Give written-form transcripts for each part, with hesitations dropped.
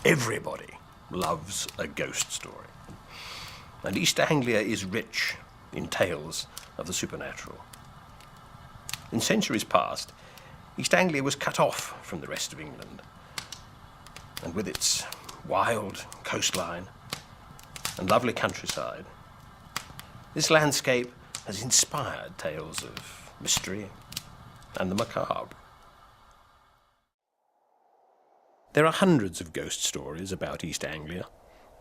Everybody loves a ghost story. And East Anglia is rich in tales of the supernatural. In centuries past, East Anglia was cut off from the rest of England. And with its wild coastline and lovely countryside, this landscape has inspired tales of mystery and the macabre. There are hundreds of ghost stories about East Anglia,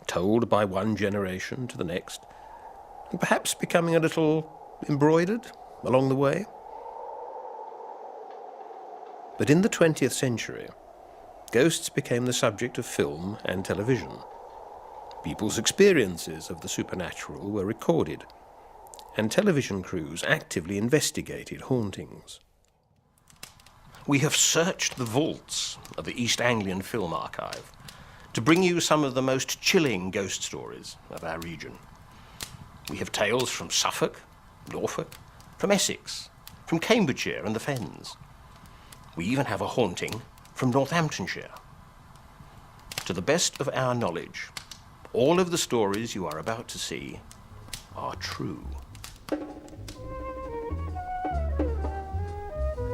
told by one generation to the next, and perhaps becoming a little embroidered along the way. But in the 20th century, ghosts became the subject of film and television. People's experiences of the supernatural were recorded, and television crews actively investigated hauntings. We have searched the vaults of the East Anglian Film Archive to bring you some of the most chilling ghost stories of our region. We have tales from Suffolk, Norfolk, from Essex, from Cambridgeshire and the Fens. We even have a haunting from Northamptonshire. To the best of our knowledge, all of the stories you are about to see are true.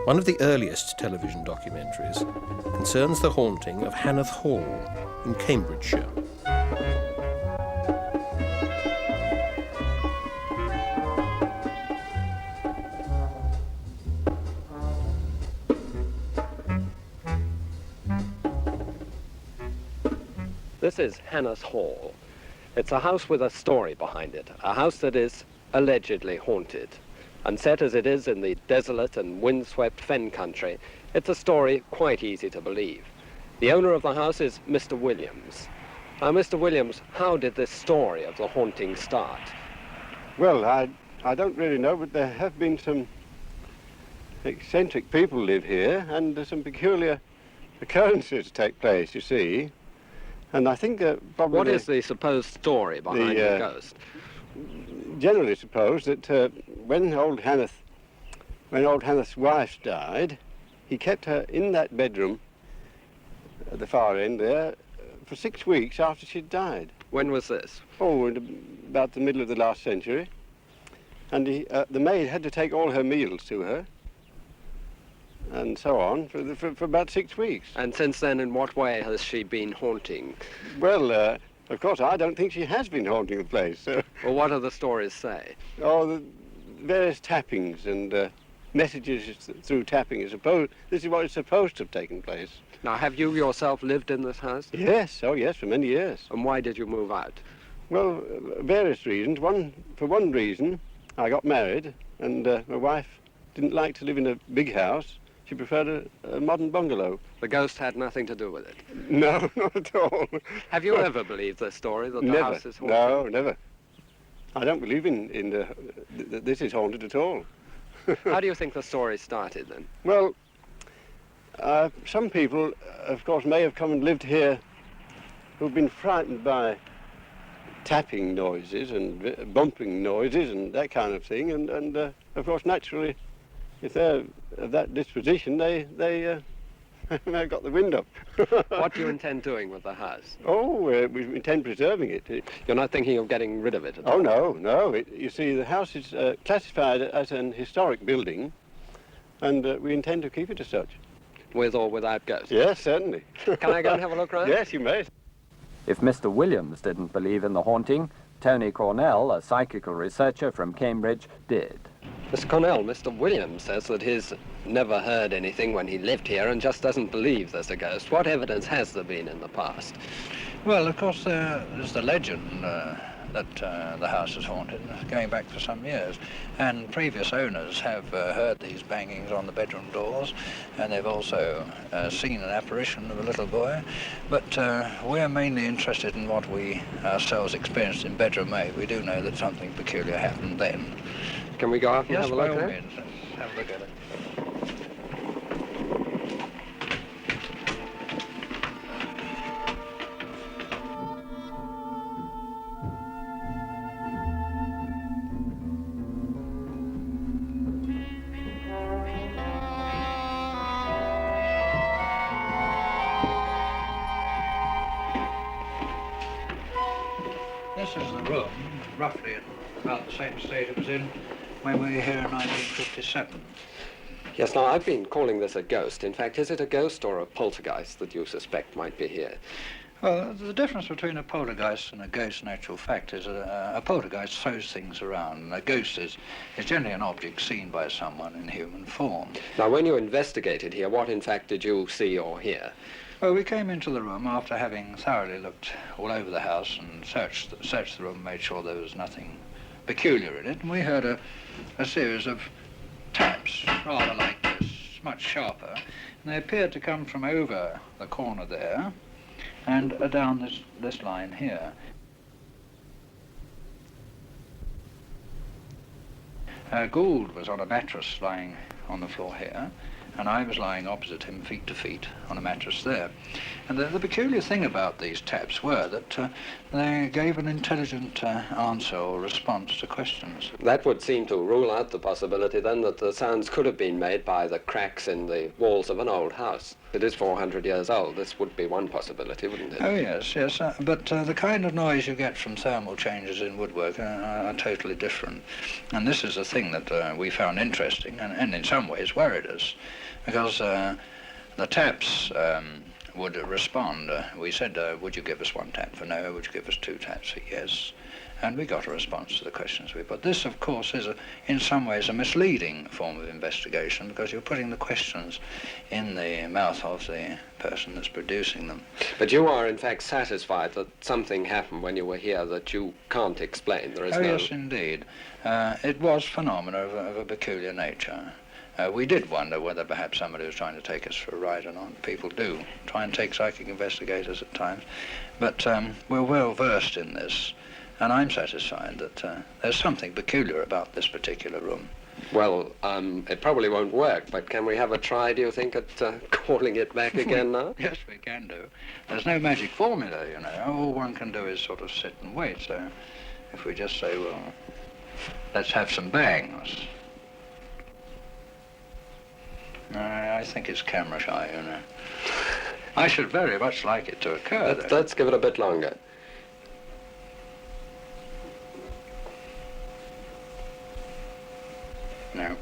One of the earliest television documentaries concerns the haunting of Hanneth Hall in Cambridgeshire. This is Hanneth Hall. It's a house with a story behind it, a house that is allegedly haunted. And set as it is in the desolate and windswept fen country, it's a story quite easy to believe. The owner of the house is Mr. Williams. Now, Mr. Williams, how did this story of the haunting start? Well, I don't really know, but there have been some eccentric people live here, and some peculiar occurrences take place, you see. And I think probably... What is the supposed story behind the ghost? Generally suppose that when old Hanneth's wife died, he kept her in that bedroom at the far end there for 6 weeks after she'd died. When was this? Oh, in about the middle of the last century. And the maid had to take all her meals to her, and so on, for about 6 weeks. And since then, in what way has she been haunting? Well, of course, I don't think she has been haunting the place. So. Well, what do the stories say? Oh, the various tappings and messages through tapping. This is what is supposed to have taken place. Now, have you yourself lived in this house? Yes, oh yes, for many years. And why did you move out? Well, various reasons. For one reason, I got married, and my wife didn't like to live in a big house. She preferred a modern bungalow. The ghost had nothing to do with it? No, not at all. Have you ever believed the story that the house is haunted? No, never. I don't believe that this is haunted at all. How do you think the story started then? Well, some people, of course, may have come and lived here who've been frightened by tapping noises and bumping noises and that kind of thing, and of course, naturally, if they're of that disposition, they may have got the wind up. What do you intend doing with the house? Oh, we intend preserving it. You're not thinking of getting rid of it at all? Oh, no. You see, the house is classified as an historic building, and we intend to keep it as such. With or without ghosts? Yes, certainly. Can I go and have a look round? Yes, you may. If Mr. Williams didn't believe in the haunting, Tony Cornell, a psychical researcher from Cambridge, did. Mr. Cornell, Mr. Williams says that he's never heard anything when he lived here and just doesn't believe there's a ghost. What evidence has there been in the past? Well, of course, there's the legend that the house is haunted, going back for some years. And previous owners have heard these bangings on the bedroom doors, and they've also seen an apparition of a little boy. But we're mainly interested in what we ourselves experienced in bedroom A. We do know that something peculiar happened then. Can we go up and Yes, have a look by all now? means. Let's have a look at it. is the room, roughly in about the same state it was in when we were here in 1957. Yes, now I've been calling this a ghost. In fact, is it a ghost or a poltergeist that you suspect might be here? Well, the difference between a poltergeist and a ghost in actual fact is a poltergeist throws things around, and a ghost is generally an object seen by someone in human form. Now, when you investigated here, what in fact did you see or hear? Well, we came into the room after having thoroughly looked all over the house and searched the room, made sure there was nothing peculiar in it, and we heard a series of taps, rather like this, much sharper, and they appeared to come from over the corner there and down this line here. Gould was on a mattress lying on the floor here, and I was lying opposite him, feet to feet, on a mattress there. And the peculiar thing about these taps were that they gave an intelligent answer or response to questions. That would seem to rule out the possibility then that the sounds could have been made by the cracks in the walls of an old house. It is 400 years old. This would be one possibility, wouldn't it? Oh yes, yes, but the kind of noise you get from thermal changes in woodwork are totally different. And this is the thing that we found interesting and in some ways worried us, because the taps would respond. We said, would you give us one tap for no? Would you give us two taps for yes? And we got a response to the questions we put. This, of course, is in some ways a misleading form of investigation, because you're putting the questions in the mouth of the person that's producing them. But you are, in fact, satisfied that something happened when you were here that you can't explain. There is no... Yes, indeed. It was phenomena of a peculiar nature. We did wonder whether perhaps somebody was trying to take us for a ride or not. People do try and take psychic investigators at times. But we're well versed in this, and I'm satisfied that there's something peculiar about this particular room. Well, it probably won't work, but can we have a try, do you think, at calling it back again now? Yes, we can do. There's no magic formula, you know. All one can do is sort of sit and wait. So if we just say, well, let's have some bangs. I think it's camera shy, you know. I should very much like it to occur. Let's give it a bit longer. No.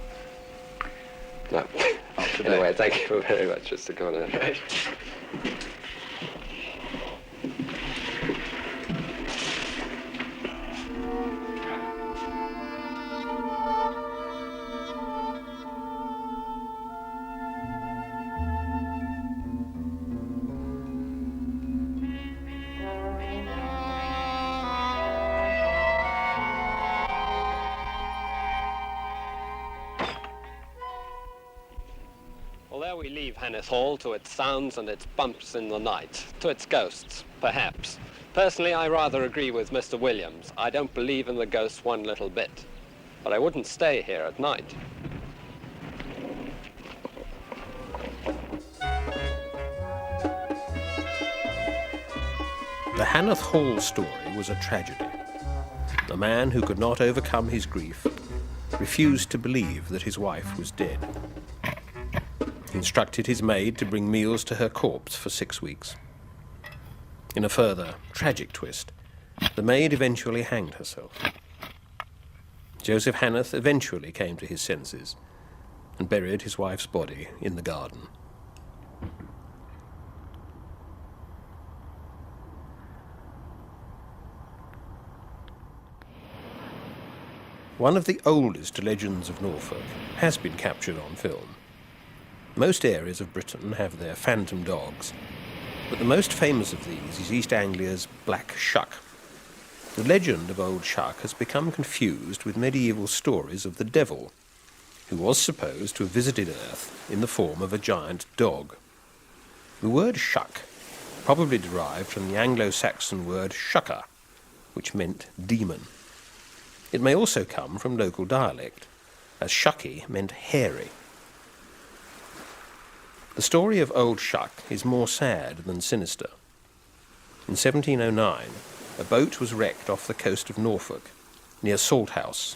No. Not today. Anyway, thank you very much, Mr. Corner. Right. Well, there we leave Hanneth Hall to its sounds and its bumps in the night, to its ghosts, perhaps. Personally, I rather agree with Mr. Williams. I don't believe in the ghosts one little bit, but I wouldn't stay here at night. The Hanneth Hall story was a tragedy. A man who could not overcome his grief refused to believe that his wife was dead. He instructed his maid to bring meals to her corpse for 6 weeks. In a further tragic twist, the maid eventually hanged herself. Joseph Hanneth eventually came to his senses and buried his wife's body in the garden. One of the oldest legends of Norfolk has been captured on film. Most areas of Britain have their phantom dogs, but the most famous of these is East Anglia's Black Shuck. The legend of Old Shuck has become confused with medieval stories of the devil, who was supposed to have visited Earth in the form of a giant dog. The word shuck probably derived from the Anglo-Saxon word shucker, which meant demon. It may also come from local dialect, as shucky meant hairy. The story of Old Shuck is more sad than sinister. In 1709, a boat was wrecked off the coast of Norfolk, near Salthouse.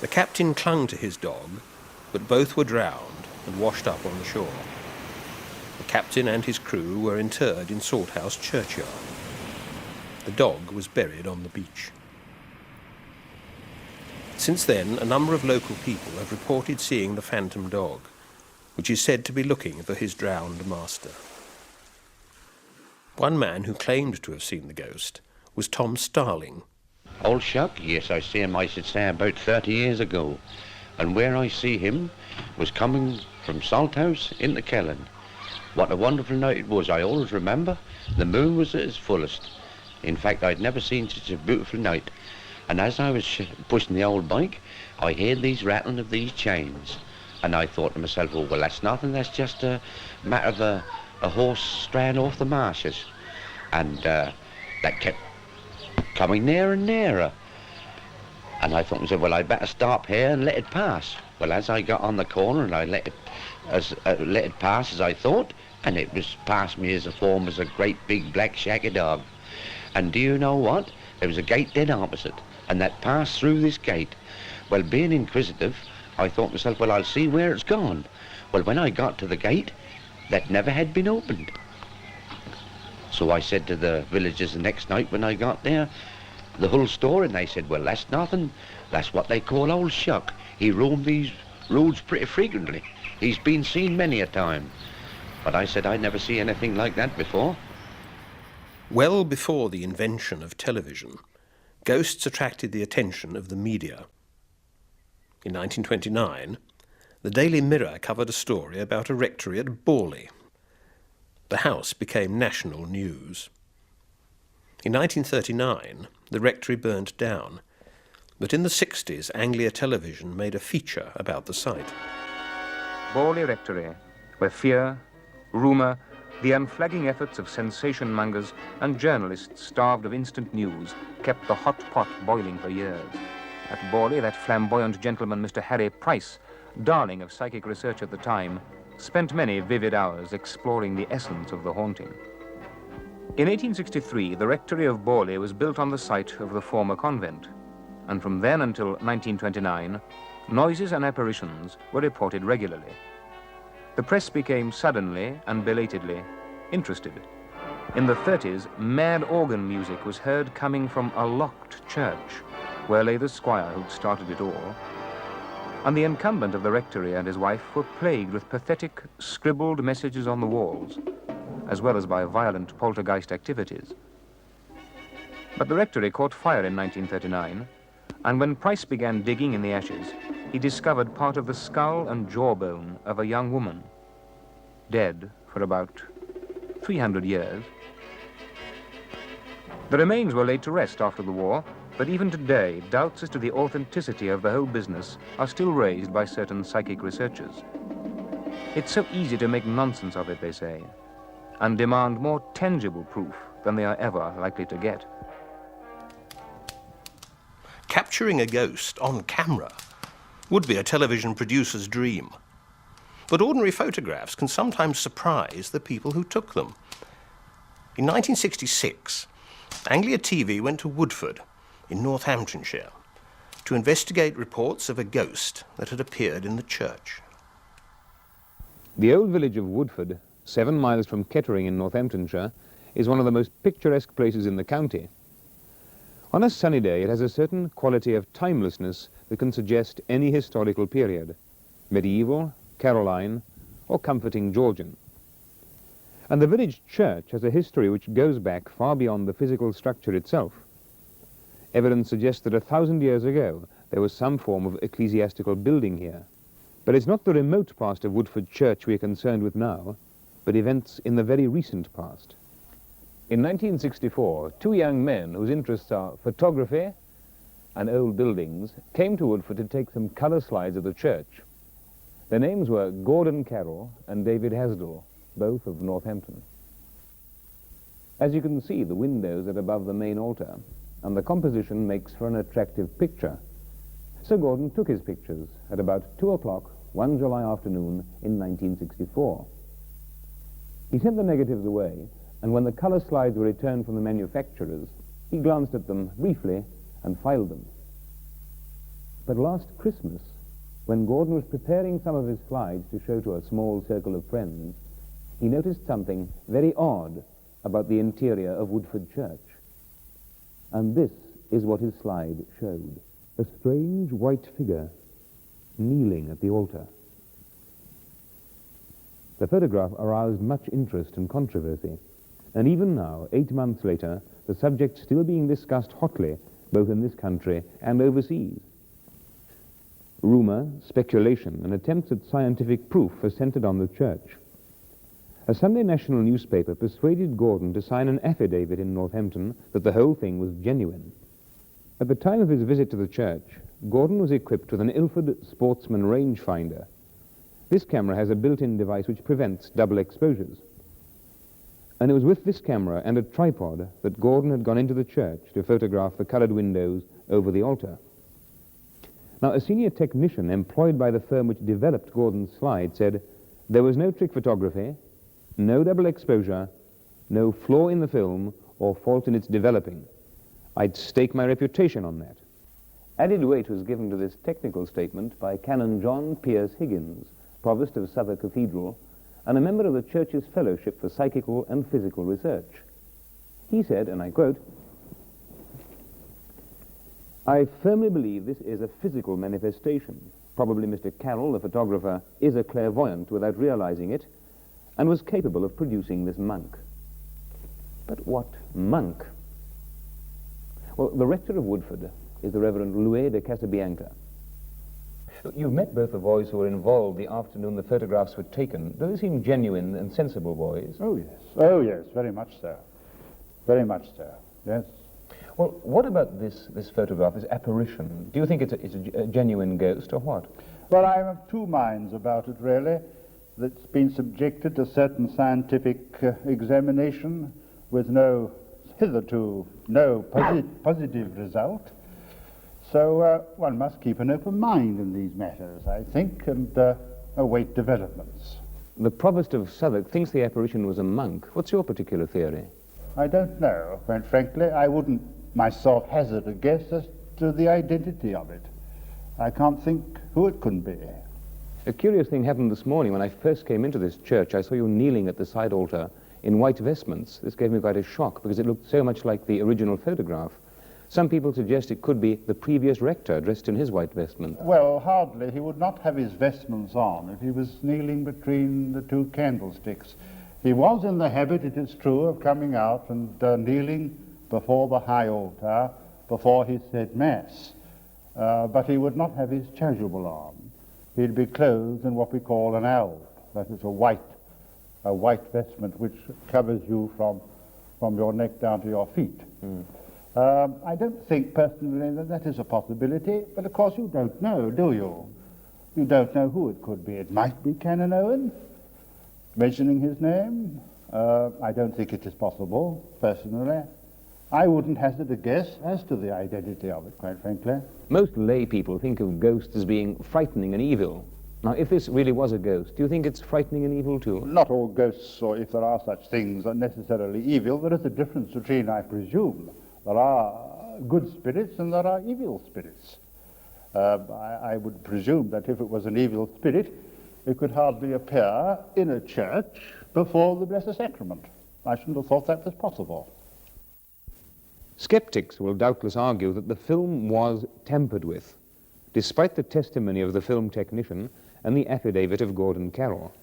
The captain clung to his dog, but both were drowned and washed up on the shore. The captain and his crew were interred in Salthouse churchyard. The dog was buried on the beach. Since then, a number of local people have reported seeing the phantom dog, which is said to be looking for his drowned master. One man who claimed to have seen the ghost was Tom Starling. Old Shuck? Yes, I see him, I should say, about 30 years ago. And where I see him was coming from Salthouse into Kellen. What a wonderful night it was. I always remember the moon was at its fullest. In fact, I'd never seen such a beautiful night. And as I was pushing the old bike, I heard these rattling of these chains. And I thought to myself, oh, well, that's nothing. That's just a matter of a horse straying off the marshes. And that kept coming nearer and nearer. And I thought to myself, well, I'd better stop here and let it pass. Well, as I got on the corner and I let it pass as I thought, and it was past me as a form as a great big black shaggy dog. And do you know what? There was a gate dead opposite, and that passed through this gate. Well, being inquisitive, I thought to myself, well, I'll see where it's gone. Well, when I got to the gate, that never had been opened. So I said to the villagers the next night when I got there, the whole story, and they said, well, that's nothing. That's what they call Old Shuck. He roamed these roads pretty frequently. He's been seen many a time. But I said I'd never seen anything like that before. Well before the invention of television, ghosts attracted the attention of the media. In 1929, the Daily Mirror covered a story about a rectory at Borley. The house became national news. In 1939, the rectory burnt down, but in the 60s, Anglia Television made a feature about the site. Borley Rectory, where fear, rumour, the unflagging efforts of sensation mongers and journalists starved of instant news kept the hot pot boiling for years. At Borley, that flamboyant gentleman, Mr. Harry Price, darling of psychic research at the time, spent many vivid hours exploring the essence of the haunting. In 1863, the rectory of Borley was built on the site of the former convent, and from then until 1929, noises and apparitions were reported regularly. The press became suddenly and belatedly interested. In the 30s, mad organ music was heard coming from a locked church, where lay the squire who'd started it all, and the incumbent of the rectory and his wife were plagued with pathetic, scribbled messages on the walls, as well as by violent poltergeist activities. But the rectory caught fire in 1939, and when Price began digging in the ashes, he discovered part of the skull and jawbone of a young woman, dead for about 300 years. The remains were laid to rest after the war, but even today, doubts as to the authenticity of the whole business are still raised by certain psychic researchers. It's so easy to make nonsense of it, they say, and demand more tangible proof than they are ever likely to get. Capturing a ghost on camera would be a television producer's dream. But ordinary photographs can sometimes surprise the people who took them. In 1966, Anglia TV went to Woodford in Northamptonshire to investigate reports of a ghost that had appeared in the church. The old village of Woodford, 7 miles from Kettering in Northamptonshire, is one of the most picturesque places in the county. On a sunny day, it has a certain quality of timelessness that can suggest any historical period, medieval, Caroline, or comforting Georgian. And the village church has a history which goes back far beyond the physical structure itself. Evidence suggests that 1,000 years ago there was some form of ecclesiastical building here. But it's not the remote past of Woodford Church we are concerned with now, but events in the very recent past. In 1964, 2 young men whose interests are photography and old buildings came to Woodford to take some colour slides of the church. Their names were Gordon Carroll and David Hasdell, both of Northampton. As you can see, the windows are above the main altar, and the composition makes for an attractive picture. So Gordon took his pictures at about 2 o'clock one July afternoon in 1964. He sent the negatives away, and when the colour slides were returned from the manufacturers, he glanced at them briefly and filed them. But last Christmas, when Gordon was preparing some of his slides to show to a small circle of friends, he noticed something very odd about the interior of Woodford Church. And this is what his slide showed. A strange white figure kneeling at the altar. The photograph aroused much interest and controversy, and even now, 8 months later, the subject still being discussed hotly, both in this country and overseas. Rumour, speculation, and attempts at scientific proof are centred on the church. A Sunday national newspaper persuaded Gordon to sign an affidavit in Northampton that the whole thing was genuine. At the time of his visit to the church, Gordon was equipped with an Ilford Sportsman rangefinder. This camera has a built-in device which prevents double exposures. And it was with this camera and a tripod that Gordon had gone into the church to photograph the coloured windows over the altar. Now, a senior technician employed by the firm which developed Gordon's slide said there was no trick photography, no double exposure, no flaw in the film or fault in its developing. I'd stake my reputation on that. Added weight was given to this technical statement by Canon John Pierce Higgins, Provost of Southwark Cathedral, and a member of the Church's Fellowship for Psychical and Physical Research. He said, and I quote, "I firmly believe this is a physical manifestation. Probably Mr. Carroll, the photographer, is a clairvoyant without realizing it, and was capable of producing this monk." But what monk? Well, the rector of Woodford is the Reverend Louis de Casabianca. You've met both the boys who were involved the afternoon the photographs were taken. Do they seem genuine and sensible boys? Oh, yes. Oh, yes, very much so. Very much so, yes. Well, what about this photograph, this apparition? Do you think it's a genuine ghost or what? Well, I'm of two minds about it, really. It's been subjected to certain scientific examination with hitherto no positive result. So one must keep an open mind in these matters, I think, and await developments. The Provost of Southwark thinks the apparition was a monk. What's your particular theory? I don't know, quite frankly. I wouldn't myself hazard a guess as to the identity of it. I can't think who it could be. A curious thing happened this morning. When I first came into this church, I saw you kneeling at the side altar in white vestments. This gave me quite a shock because it looked so much like the original photograph. Some people suggest it could be the previous rector dressed in his white vestment. Well, hardly. He would not have his vestments on if he was kneeling between the two candlesticks. He was in the habit, it is true, of coming out and kneeling before the high altar before he said Mass. But he would not have his chasuble on. He'd be clothed in what we call an alb, that is a white vestment which covers you from your neck down to your feet. I don't think personally that is a possibility, but of course you don't know, do you? You don't know who it could be. It might be Canon Owen, mentioning his name. I don't think it is possible, personally. I wouldn't hazard a guess as to the identity of it, quite frankly. Most lay people think of ghosts as being frightening and evil. Now, if this really was a ghost, do you think it's frightening and evil too? Not all ghosts, or if there are such things, are necessarily evil. There is a difference between, I presume, there are good spirits and there are evil spirits. I would presume that if it was an evil spirit, it could hardly appear in a church before the Blessed Sacrament. I shouldn't have thought that was possible. Skeptics will doubtless argue that the film was tampered with, despite the testimony of the film technician and the affidavit of Gordon Carroll.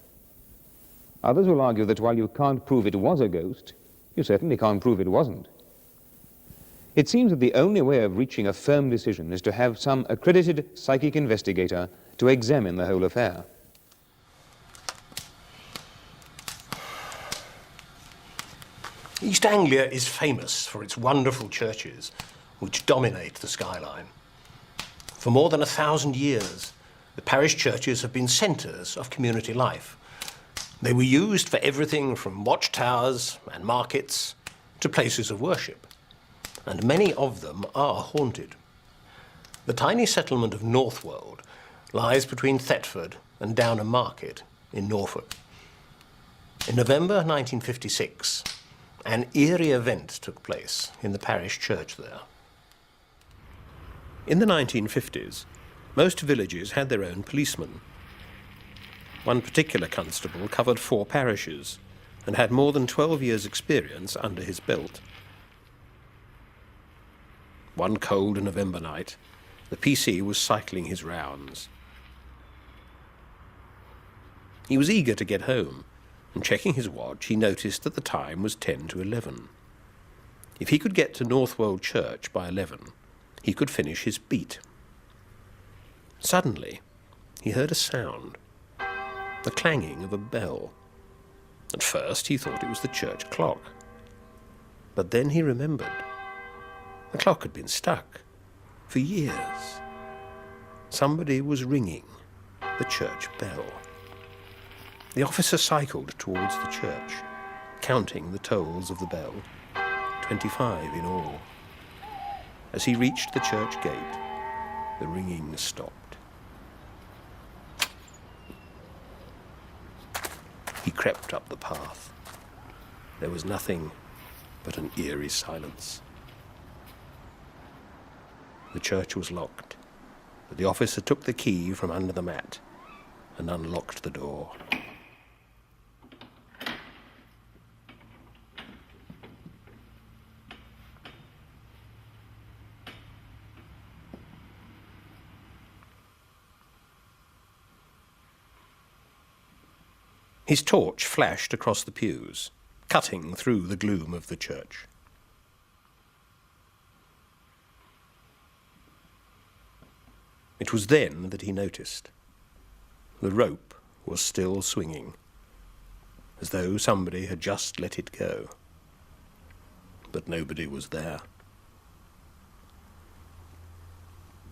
Others will argue that while you can't prove it was a ghost, you certainly can't prove it wasn't. It seems that the only way of reaching a firm decision is to have some accredited psychic investigator to examine the whole affair. East Anglia is famous for its wonderful churches, which dominate the skyline. For more than 1,000 years, the parish churches have been centres of community life. They were used for everything from watchtowers and markets to places of worship, and many of them are haunted. The tiny settlement of Northwold lies between Thetford and Downham Market in Norfolk. In November 1956, an eerie event took place in the parish church there. In the 1950s, most villages had their own policeman. One particular constable covered 4 parishes and had more than 12 years' experience under his belt. One cold November night, the PC was cycling his rounds. He was eager to get home, and checking his watch, he noticed that the time was 10 to 11. If he could get to Northwold Church by 11, he could finish his beat. Suddenly, he heard a sound, the clanging of a bell. At first, he thought it was the church clock. But then he remembered. The clock had been stuck for years. Somebody was ringing the church bell. The officer cycled towards the church, counting the tolls of the bell, 25 in all. As he reached the church gate, the ringing stopped. He crept up the path. There was nothing but an eerie silence. The church was locked, but the officer took the key from under the mat and unlocked the door. His torch flashed across the pews, cutting through the gloom of the church. It was then that he noticed. The rope was still swinging, as though somebody had just let it go. But nobody was there.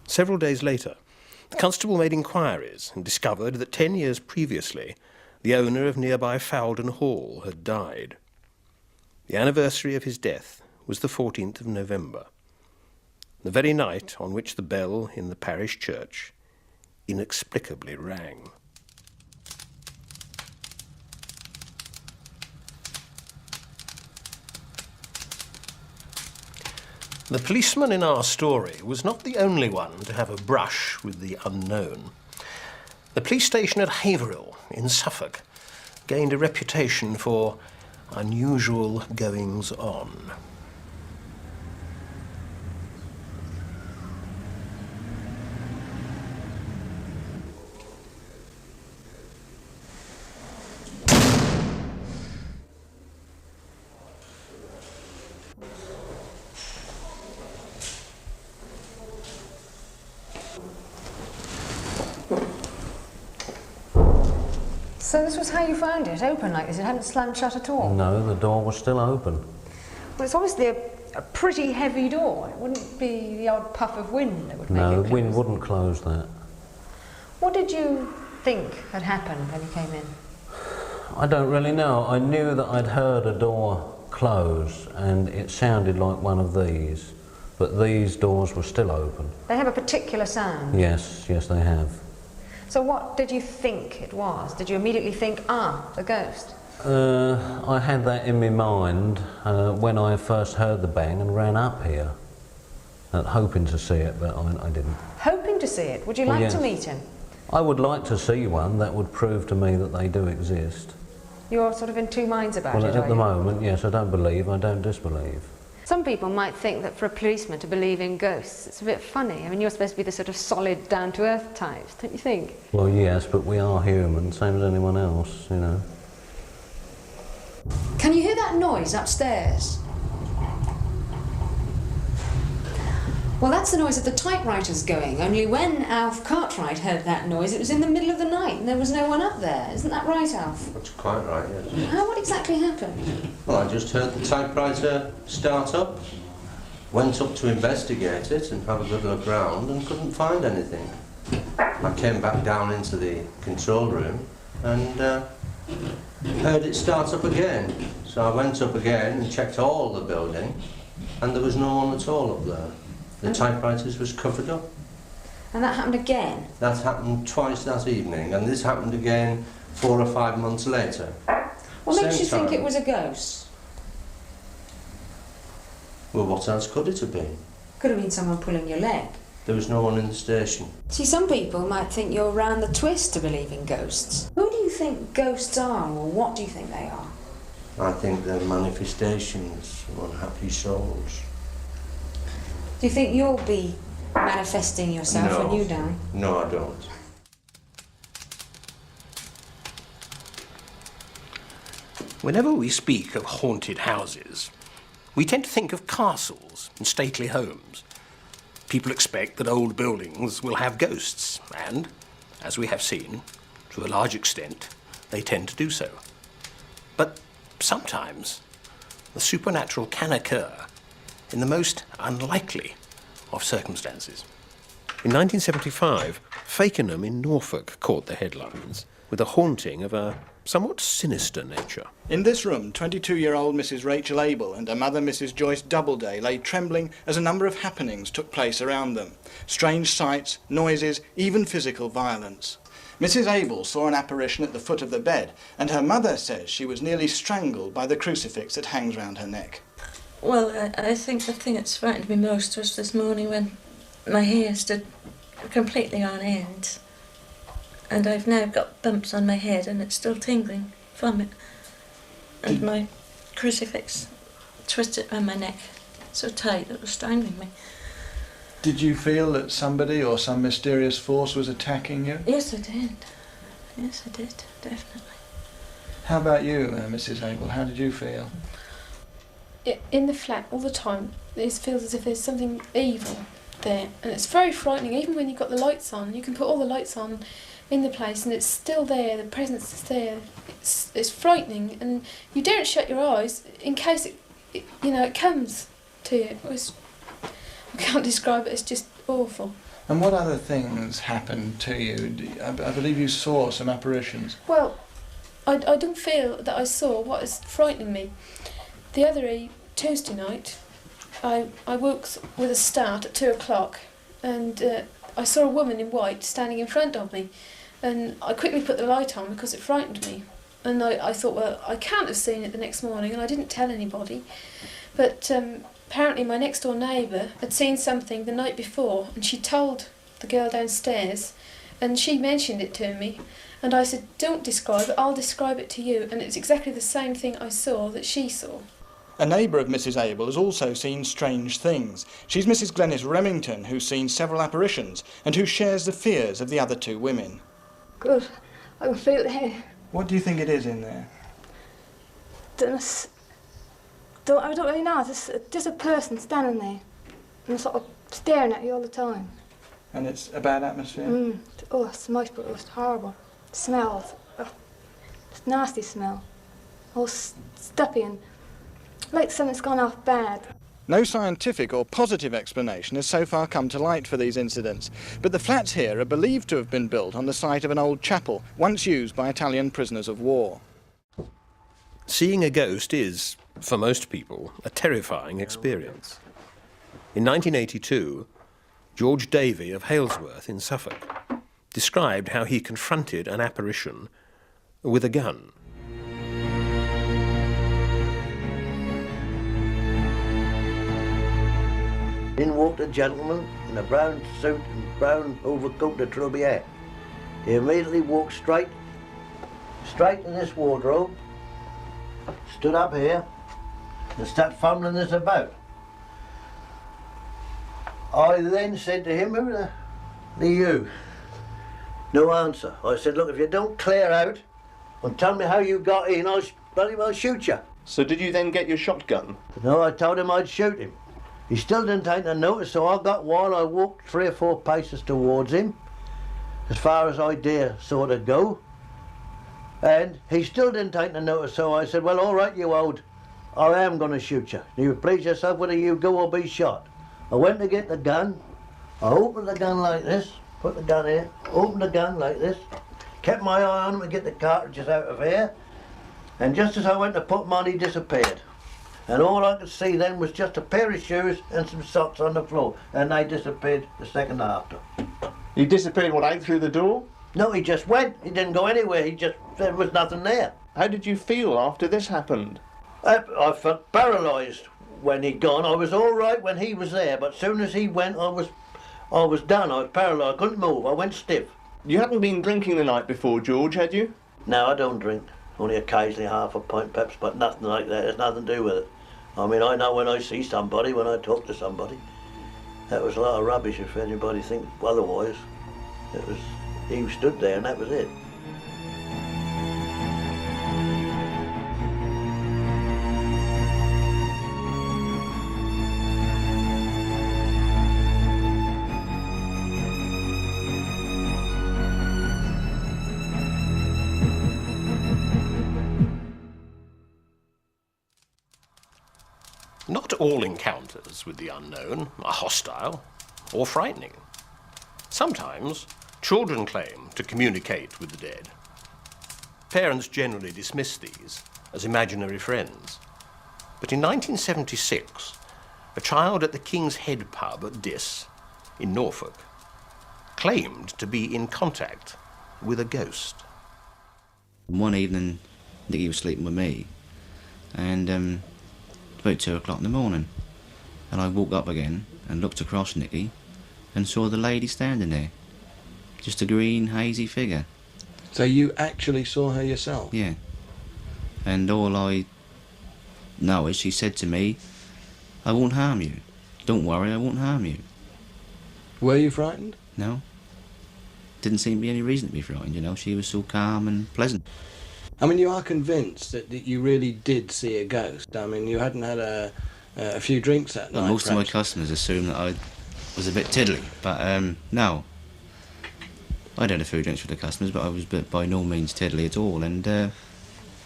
Several days later, the constable made inquiries and discovered that 10 years previously, the owner of nearby Fowden Hall had died. The anniversary of his death was the 14th of November, the very night on which the bell in the parish church inexplicably rang. The policeman in our story was not the only one to have a brush with the unknown. The police station at Haverhill in Suffolk gained a reputation for unusual goings-on. So this was how you found it, open like this? It hadn't slammed shut at all? No, the door was still open. Well, it's obviously a pretty heavy door. It wouldn't be the odd puff of wind that would make it No, close. wind wouldn't close that. What did you think had happened when you came in? I don't really know. I knew that I'd heard a door close and it sounded like one of these, but these doors were still open. They have a particular sound? Yes, yes they have. So what did you think it was? Did you immediately think, the ghost? I had that in my mind when I first heard the bang and ran up here, hoping to see it, but I didn't. Hoping to see it? Would you like to meet him? I would like to see one that would prove to me that they do exist. You're sort of in two minds about it, Well, at the moment, yes, I don't believe, I don't disbelieve. Some people might think that for a policeman to believe in ghosts, it's a bit funny. I mean, you're supposed to be the sort of solid, down-to-earth types, don't you think? Well, yes, but we are human, same as anyone else, you know. Can you hear that noise upstairs? Well, that's the noise of the typewriters going, only when Alf Cartwright heard that noise, it was in the middle of the night and there was no one up there. Isn't that right, Alf? That's quite right, yes. What exactly happened? Well, I just heard the typewriter start up, went up to investigate it and have a good look round and couldn't find anything. I came back down into the control room and heard it start up again. So I went up again and checked all the building and there was no one at all up there. The typewriters was covered up. And that happened again? That happened twice that evening, and this happened again 4 or 5 months later. What makes you think it was a ghost? Well, what else could it have been? Could have been someone pulling your leg. There was no one in the station. See, some people might think you're round the twist to believe in ghosts. Who do you think ghosts are, or what do you think they are? I think they're manifestations of unhappy souls. Do you think you'll be manifesting yourself when you die? No, I don't. Whenever we speak of haunted houses, we tend to think of castles and stately homes. People expect that old buildings will have ghosts, and, as we have seen, to a large extent, they tend to do so. But sometimes, the supernatural can occur in the most unlikely of circumstances. In 1975, Fakenham in Norfolk caught the headlines with a haunting of a somewhat sinister nature. In this room, 22-year-old Mrs. Rachel Abel and her mother Mrs. Joyce Doubleday lay trembling as a number of happenings took place around them. Strange sights, noises, even physical violence. Mrs. Abel saw an apparition at the foot of the bed, and her mother says she was nearly strangled by the crucifix that hangs round her neck. Well, I think the thing that's frightened me most was this morning when my hair stood completely on end. And I've now got bumps on my head and it's still tingling from it. And my crucifix twisted around my neck so tight it was strangling me. Did you feel that somebody or some mysterious force was attacking you? Yes, I did. Yes, I did, definitely. How about you, Mrs. Abel? How did you feel? In the flat all the time, it feels as if there's something evil there. And it's very frightening, even when you've got the lights on. You can put all the lights on in the place and it's still there, the presence is there. It's frightening, and you don't shut your eyes in case it comes to you. I can't describe it, it's just awful. And what other things happened to you? I believe you saw some apparitions. Well, I don't feel that I saw what is frightening me. The other Tuesday night, I woke with a start at 2 o'clock, and I saw a woman in white standing in front of me. And I quickly put the light on because it frightened me. And I thought, well, I can't have seen it the next morning, and I didn't tell anybody. But apparently my next door neighbour had seen something the night before, and she told the girl downstairs, and she mentioned it to me. And I said, don't describe it, I'll describe it to you. And it's exactly the same thing I saw that she saw. A neighbour of Mrs. Abel has also seen strange things. She's Mrs. Glenys Remington, who's seen several apparitions, and who shares the fears of the other two women. Good. I can feel it here. What do you think it is in there? I don't really know. Just a person standing there and sort of staring at you all the time. And it's a bad atmosphere? Oh, it's nice, but it's horrible. It smells. Oh, it's a nasty smell. All stuffy and like something's gone off bad. No scientific or positive explanation has so far come to light for these incidents, but the flats here are believed to have been built on the site of an old chapel, once used by Italian prisoners of war. Seeing a ghost is, for most people, a terrifying experience. In 1982, George Davey of Halesworth in Suffolk described how he confronted an apparition with a gun. In walked a gentleman in a brown suit and brown overcoat and trilby hat. He immediately walked straight to this wardrobe, stood up here, and started fumbling this about. I then said to him, who the you? No answer. I said, look, if you don't clear out and tell me how you got in, I'll bloody well shoot you. So did you then get your shotgun? No, I told him I'd shoot him. He still didn't take no notice, so I got one. I walked 3 or 4 paces towards him, as far as I dare sort of go. And he still didn't take no notice, so I said, well, all right, you old, I am going to shoot you. You please yourself whether you go or be shot. I went to get the gun. I opened the gun like this, put the gun here, opened the gun like this, kept my eye on him to get the cartridges out of here, and just as I went to put them on, he disappeared. And all I could see then was just a pair of shoes and some socks on the floor, and they disappeared the second after. He disappeared, what, out through the door? No, he just went. He didn't go anywhere. There was nothing there. How did you feel after this happened? I felt paralysed when he'd gone. I was all right when he was there, but as soon as he went, I was done. I was paralysed. I couldn't move. I went stiff. You hadn't been drinking the night before, George, had you? No, I don't drink. Only occasionally half a pint Peps, but nothing like that. There's nothing to do with it. I mean, I know when I see somebody, when I talk to somebody. That was a lot of rubbish if anybody thinks otherwise. He stood there and that was it. Not all encounters with the unknown are hostile or frightening. Sometimes children claim to communicate with the dead. Parents generally dismiss these as imaginary friends. But in 1976, a child at the King's Head pub at Diss, in Norfolk, claimed to be in contact with a ghost. One evening, Nicky was sleeping with me, and about 2 o'clock in the morning, and I woke up again and looked across Nicky and saw the lady standing there, just a green hazy figure. So you actually saw her yourself? Yeah. And all I know is she said to me, "I won't harm you. Don't worry, I won't harm you." Were you frightened? No. Didn't seem to be any reason to be frightened, you know. She was so calm and pleasant. I mean, you are convinced that you really did see a ghost. I mean, you hadn't had a few drinks that night, Most of my perhaps. customers assumed that I was a bit tiddly, but no. I'd had a few drinks with the customers, but I was by no means tiddly at all, and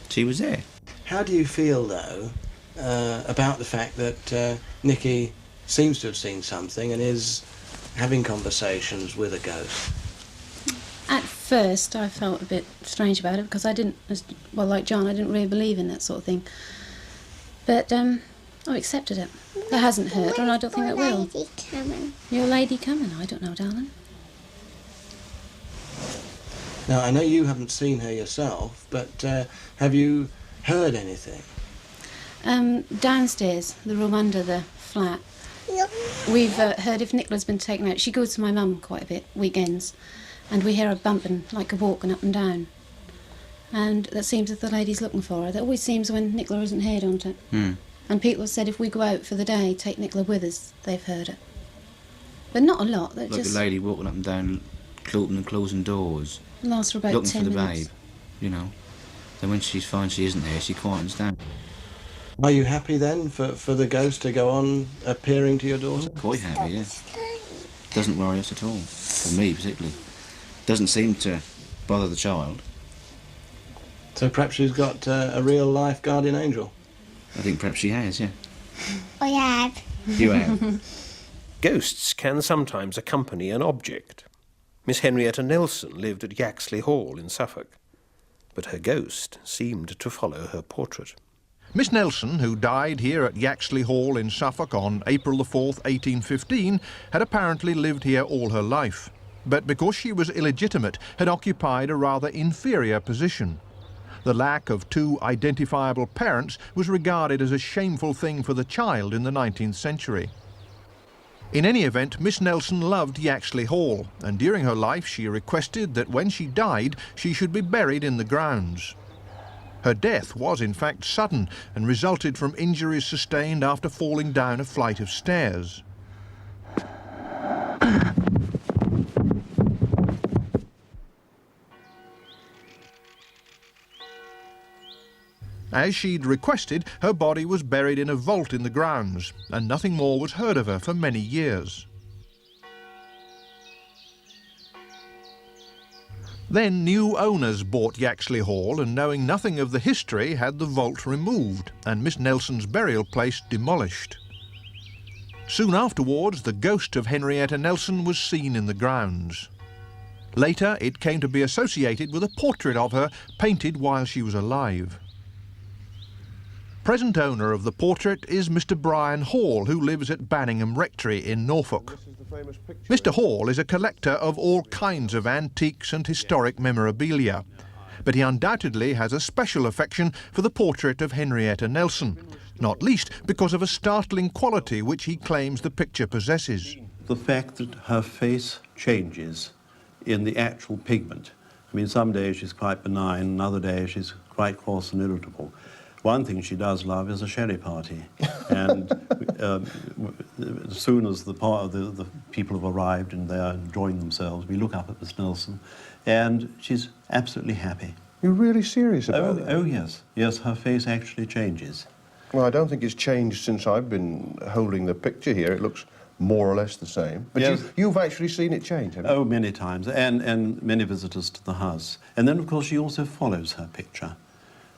she was there. How do you feel, though, about the fact that Nicky seems to have seen something and is having conversations with a ghost? At first, I felt a bit strange about it because I didn't, like John, I didn't really believe in that sort of thing. But I've accepted it. It hasn't hurt, and I don't think it will. Lady coming. Your lady coming? I don't know, darling. Now, I know you haven't seen her yourself, but have you heard anything? Downstairs, the room under the flat, we've heard if Nicola's been taken out. She goes to my mum quite a bit, weekends. And we hear her bumping, like a walking up and down. And that seems that the lady's looking for her. That always seems when Nicola isn't here, don't it? And people have said if we go out for the day, take Nicola with us, they've heard it. But not a lot. Like a lady walking up and down, opening and closing doors. Lasts for about looking 10 for the minutes. babe, you know. Then when she finds she isn't there, she quietens down. Are you happy then for the ghost to go on appearing to your daughter? Quite happy, yeah. Doesn't worry us at all. For me, particularly. Doesn't seem to bother the child. So perhaps she's got a real life guardian angel? I think perhaps she has, yeah. I have. You have. Ghosts can sometimes accompany an object. Miss Henrietta Nelson lived at Yaxley Hall in Suffolk, but her ghost seemed to follow her portrait. Miss Nelson, who died here at Yaxley Hall in Suffolk on April the 4th, 1815, had apparently lived here all her life, but because she was illegitimate, had occupied a rather inferior position. The lack of two identifiable parents was regarded as a shameful thing for the child in the 19th century. In any event, Miss Nelson loved Yaxley Hall, and during her life she requested that when she died, she should be buried in the grounds. Her death was in fact sudden and resulted from injuries sustained after falling down a flight of stairs. As she'd requested, her body was buried in a vault in the grounds, and nothing more was heard of her for many years. Then new owners bought Yaxley Hall, and knowing nothing of the history, had the vault removed and Miss Nelson's burial place demolished. Soon afterwards, the ghost of Henrietta Nelson was seen in the grounds. Later, it came to be associated with a portrait of her painted while she was alive. Present owner of the portrait is Mr. Brian Hall, who lives at Banningham Rectory in Norfolk. Mr. Hall is a collector of all kinds of antiques and historic memorabilia, but he undoubtedly has a special affection for the portrait of Henrietta Nelson, not least because of a startling quality which he claims the picture possesses. The fact that her face changes in the actual pigment. I mean, some days she's quite benign, and other days she's quite cross and irritable. One thing she does love is a sherry party. And as soon as the people have arrived and they are enjoying themselves, we look up at Miss Nelson, and she's absolutely happy. You're really serious about that? Oh, yes. Yes, her face actually changes. Well, I don't think it's changed since I've been holding the picture here. It looks more or less the same. But yes. You've actually seen it change, haven't you? Oh, many times, and many visitors to the house. And then, of course, she also follows her picture.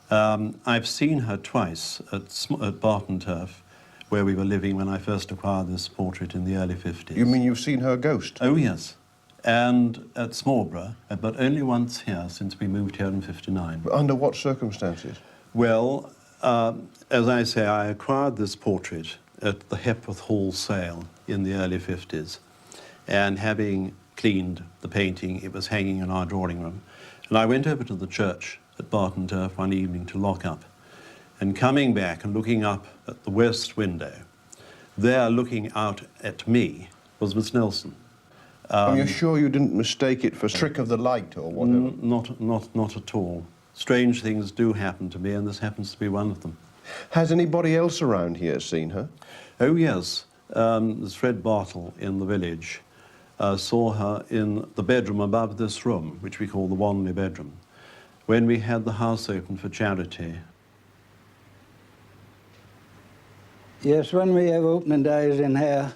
I've seen her twice at Barton Turf, where we were living when I first acquired this portrait in the early 50s. You mean you've seen her ghost? Oh, yes. And at Smallborough, but only once here since we moved here in '59. Under what circumstances? Well, as I say, I acquired this portrait at the Hepworth Hall sale in the early 50s. And having cleaned the painting, it was hanging in our drawing room. And I went over to the church at Barton Turf one evening to lock up. And coming back and looking up at the west window, there looking out at me was Miss Nelson. Are you sure you didn't mistake it for a trick of the light or whatever? Not at all. Strange things do happen to me, and this happens to be one of them. Has anybody else around here seen her? Oh, yes. There's Fred Bartle in the village. Saw her in the bedroom above this room, which we call the Wanley bedroom, when we had the house open for charity. Yes, when we have opening days in here,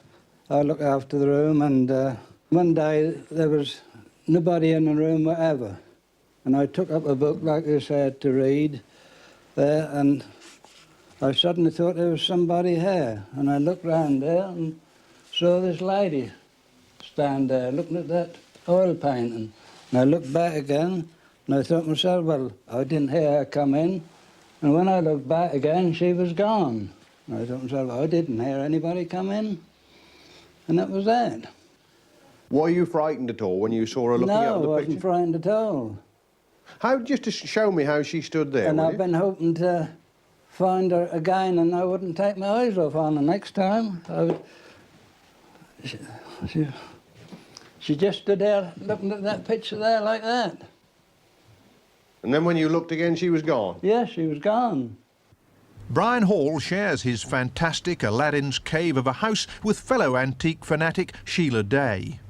I look after the room, and one day there was nobody in the room whatever. And I took up a book like this had to read there, and I suddenly thought there was somebody here. And I looked round there and saw this lady stand there looking at that oil painting. And I looked back again, and I thought to myself, well, I didn't hear her come in. And when I looked back again, she was gone. And I thought to myself, I didn't hear anybody come in. And that was that. Were you frightened at all when you saw her looking out of the picture? No, I wasn't frightened at all. Just to show me how she stood there, And I've been hoping to find her again, and I wouldn't take my eyes off on her next time. She just stood there looking at that picture there like that. And then when you looked again, she was gone? Yes, she was gone. Brian Hall shares his fantastic Aladdin's cave of a house with fellow antique fanatic Sheila Day.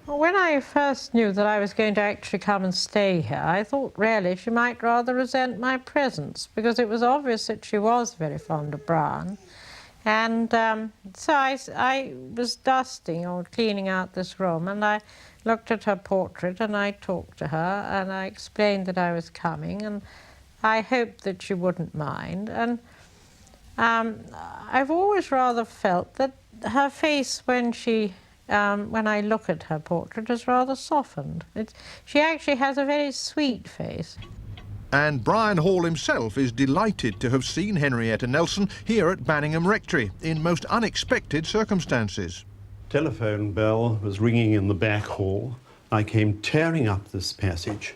Well, when I first knew that I was going to actually come and stay here, I thought really she might rather resent my presence, because it was obvious that she was very fond of Brian. And so I was dusting or cleaning out this room, and I looked at her portrait, and I talked to her, and I explained that I was coming, and I hoped that she wouldn't mind. And I've always rather felt that her face, when I look at her portrait, is rather softened. She actually has a very sweet face. And Brian Hall himself is delighted to have seen Henrietta Nelson here at Banningham Rectory in most unexpected circumstances. Telephone bell was ringing in the back hall. I came tearing up this passage,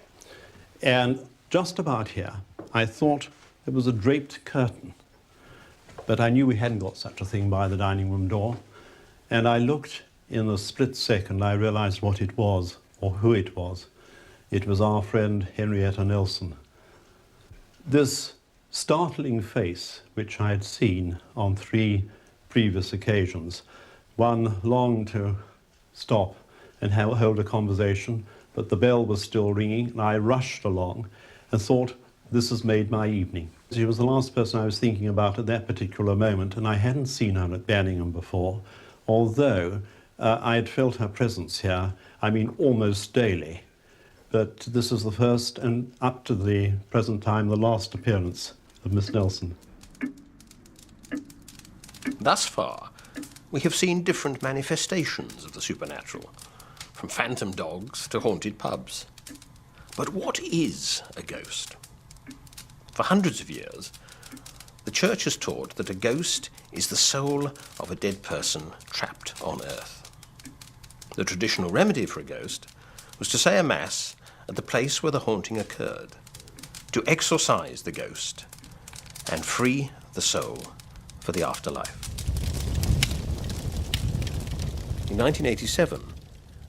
and just about here, I thought there was a draped curtain. But I knew we hadn't got such a thing by the dining room door. And I looked in a split second, I realized what it was, or who it was. It was our friend Henrietta Nelson. This startling face, which I had seen on 3 previous occasions, one longed to stop and hold a conversation, but the bell was still ringing, and I rushed along and thought, this has made my evening. She was the last person I was thinking about at that particular moment, and I hadn't seen her at Banningham before, although I had felt her presence here, I mean, almost daily. But this is the first, and up to the present time, the last appearance of Miss Nelson. Thus far, we have seen different manifestations of the supernatural, from phantom dogs to haunted pubs. But what is a ghost? For hundreds of years, the Church has taught that a ghost is the soul of a dead person trapped on earth. The traditional remedy for a ghost was to say a mass at the place where the haunting occurred, to exorcise the ghost and free the soul for the afterlife. In 1987,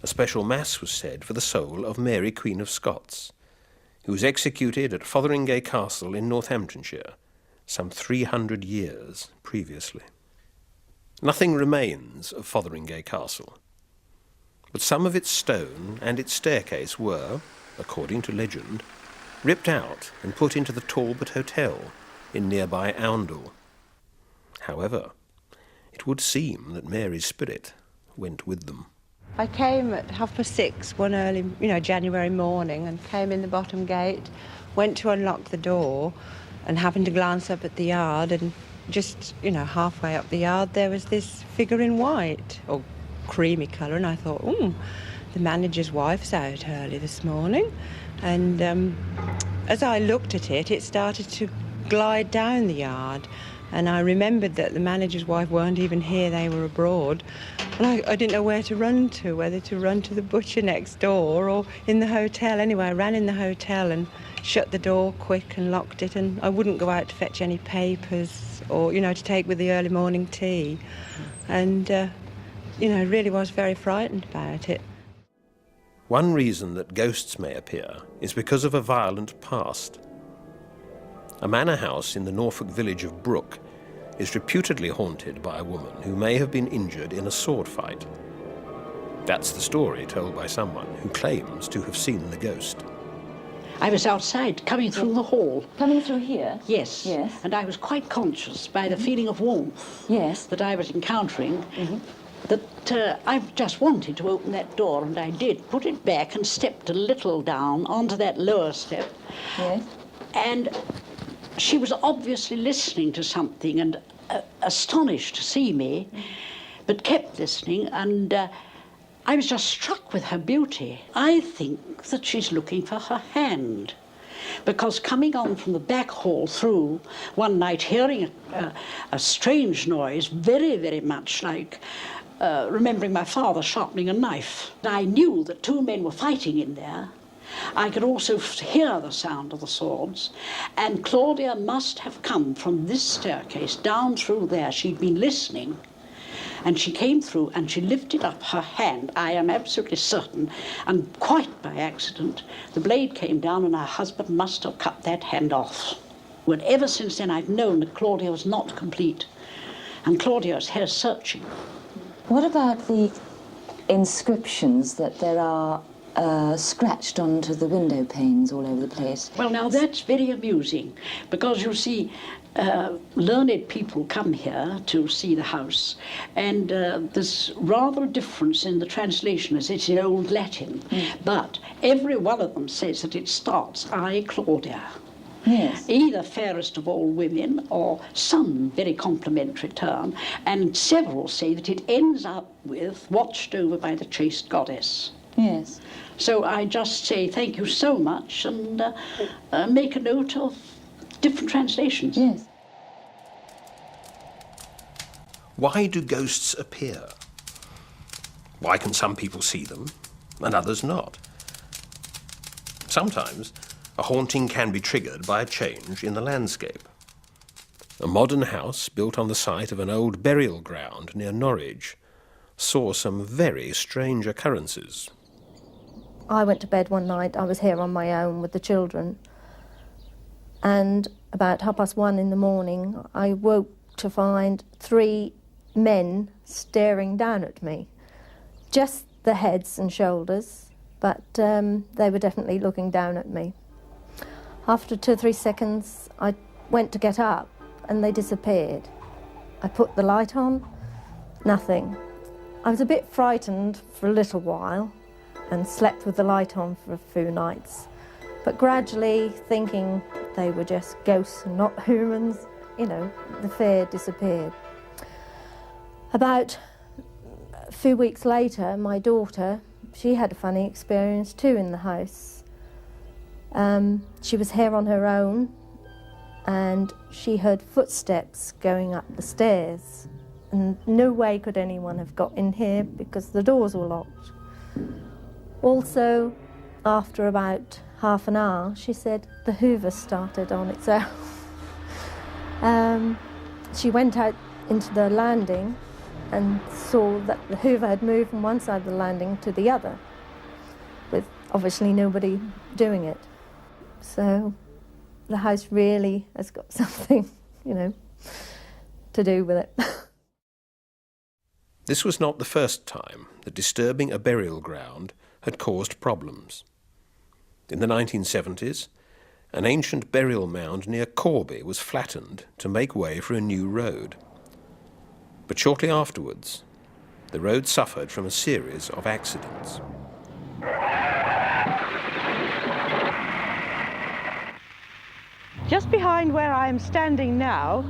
a special mass was said for the soul of Mary, Queen of Scots, who was executed at Fotheringay Castle in Northamptonshire some 300 years previously. Nothing remains of Fotheringay Castle, but some of its stone and its staircase were, according to legend, ripped out and put into the Talbot Hotel in nearby Oundle. However, it would seem that Mary's spirit went with them. I came at 6:30 one early, January morning, and came in the bottom gate, went to unlock the door, and happened to glance up at the yard, and just, halfway up the yard there was this figure in white, or creamy colour, and I thought, the manager's wife's out early this morning. And as I looked at it, it started to glide down the yard, and I remembered that the manager's wife weren't even here, they were abroad. And I didn't know where to run to, whether to run to the butcher next door or in the hotel. Anyway, I ran in the hotel and shut the door quick and locked it, and I wouldn't go out to fetch any papers or, to take with the early morning tea. And, really was very frightened about it. One reason that ghosts may appear is because of a violent past. A manor house in the Norfolk village of Brook is reputedly haunted by a woman who may have been injured in a sword fight. That's the story told by someone who claims to have seen the ghost. I was outside, coming through the hall. Coming through here? Yes. Yes. And I was quite conscious by the feeling of warmth that I was encountering that I just wanted to open that door, and I did. Put it back and stepped a little down onto that lower step. Yes. And she was obviously listening to something and astonished to see me, but kept listening, and I was just struck with her beauty. I think that she's looking for her hand, because coming on from the back hall through one night, hearing a strange noise, very, very much like remembering my father sharpening a knife. I knew that two men were fighting in there. I could also hear the sound of the swords, and Claudia must have come from this staircase down through there. She'd been listening, and she came through and she lifted up her hand, I am absolutely certain, and quite by accident, the blade came down and her husband must have cut that hand off. Well, ever since then I've known that Claudia was not complete, and Claudia is here searching. What about the inscriptions that there are scratched onto the window panes all over the place? Well, now that's very amusing, because you see, learned people come here to see the house, and there's rather a difference in the translation, as it's in Old Latin, but every one of them says that it starts, I, Claudia. Yes. Either fairest of all women or some very complimentary term, and several say that it ends up with watched over by the chaste goddess. Yes. So I just say thank you so much, and make a note of different translations. Yes. Why do ghosts appear? Why can some people see them and others not? Sometimes a haunting can be triggered by a change in the landscape. A modern house built on the site of an old burial ground near Norwich saw some very strange occurrences. I went to bed one night, I was here on my own with the children, and about 1:30 in the morning I woke to find 3 men staring down at me. Just the heads and shoulders, but they were definitely looking down at me. After 2 or 3 seconds I went to get up and they disappeared. I put the light on, nothing. I was a bit frightened for a little while and slept with the light on for a few nights. But gradually, thinking they were just ghosts and not humans, the fear disappeared. About a few weeks later, my daughter, she had a funny experience too in the house. She was here on her own and she heard footsteps going up the stairs. And no way could anyone have got in here because the doors were locked. Also, after about half an hour, she said the Hoover started on its own. She went out into the landing and saw that the Hoover had moved from one side of the landing to the other, with obviously nobody doing it. So the house really has got something, you know, to do with it. This was not the first time that disturbing a burial ground had caused problems. In the 1970s, an ancient burial mound near Corby was flattened to make way for a new road. But shortly afterwards, the road suffered from a series of accidents. Just behind where I am standing now,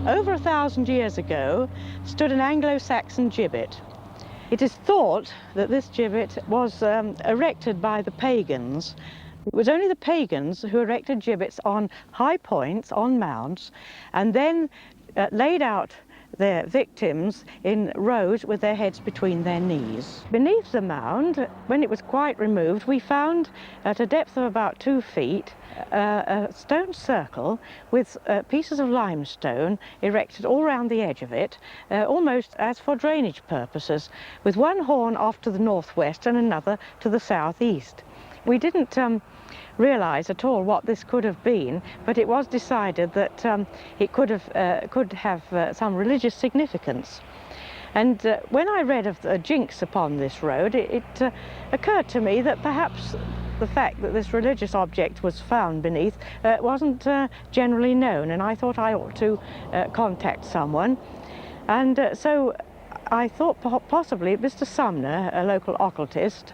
over 1,000 years ago, stood an Anglo-Saxon gibbet. It is thought that this gibbet was erected by the pagans. It was only the pagans who erected gibbets on high points, on mounds, and then laid out their victims in rows with their heads between their knees. Beneath the mound, when it was quite removed, we found at a depth of about 2 feet a stone circle with pieces of limestone erected all round the edge of it, almost as for drainage purposes, with one horn off to the northwest and another to the southeast. We didn't realise at all what this could have been, but it was decided that it could have some religious significance. And when I read of the jinx upon this road, it occurred to me that perhaps the fact that this religious object was found beneath wasn't generally known, and I thought I ought to contact someone. And so I thought possibly Mr. Sumner, a local occultist,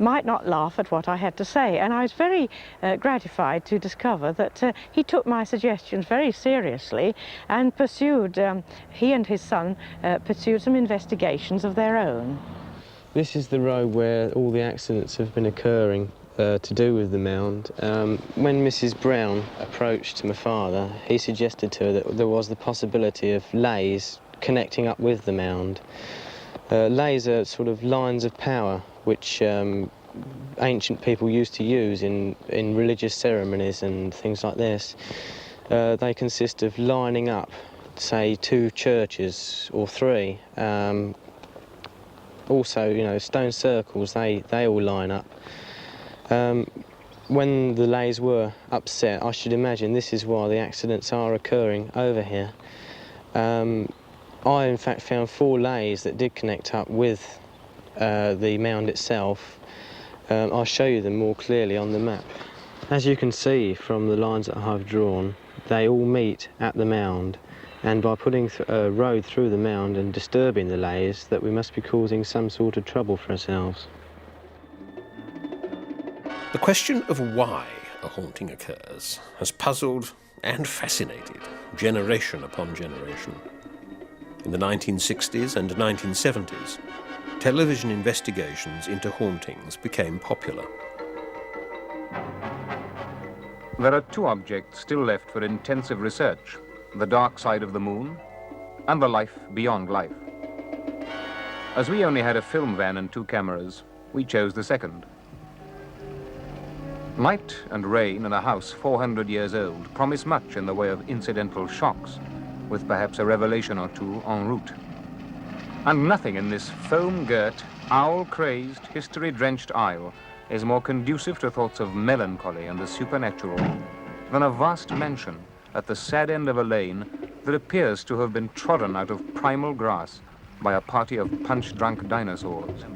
might not laugh at what I had to say, and I was very gratified to discover that he took my suggestions very seriously and pursued, he and his son pursued some investigations of their own. This is the road where all the accidents have been occurring to do with the mound. When Mrs. Brown approached my father, he suggested to her that there was the possibility of lays connecting up with the mound. Lays are sort of lines of power which ancient people used to use in religious ceremonies and things like this. They consist of lining up, say, 2 churches or 3. Also, you know, stone circles, they all line up. When the lays were upset, I should imagine this is why the accidents are occurring over here. I, in fact, found 4 lays that did connect up with the mound itself. I'll show you them more clearly on the map. As you can see from the lines that I've drawn, they all meet at the mound, and by putting a road through the mound and disturbing the lays, that we must be causing some sort of trouble for ourselves. The question of why a haunting occurs has puzzled and fascinated generation upon generation. In the 1960s and 1970s, television investigations into hauntings became popular. There are 2 objects still left for intensive research: the dark side of the moon and the life beyond life. As we only had a film van and 2 cameras, we chose the second. Night and rain in a house 400 years old promise much in the way of incidental shocks, with perhaps a revelation or 2 en route. And nothing in this foam-girt, owl-crazed, history-drenched isle is more conducive to thoughts of melancholy and the supernatural than a vast mansion at the sad end of a lane that appears to have been trodden out of primal grass by a party of punch-drunk dinosaurs.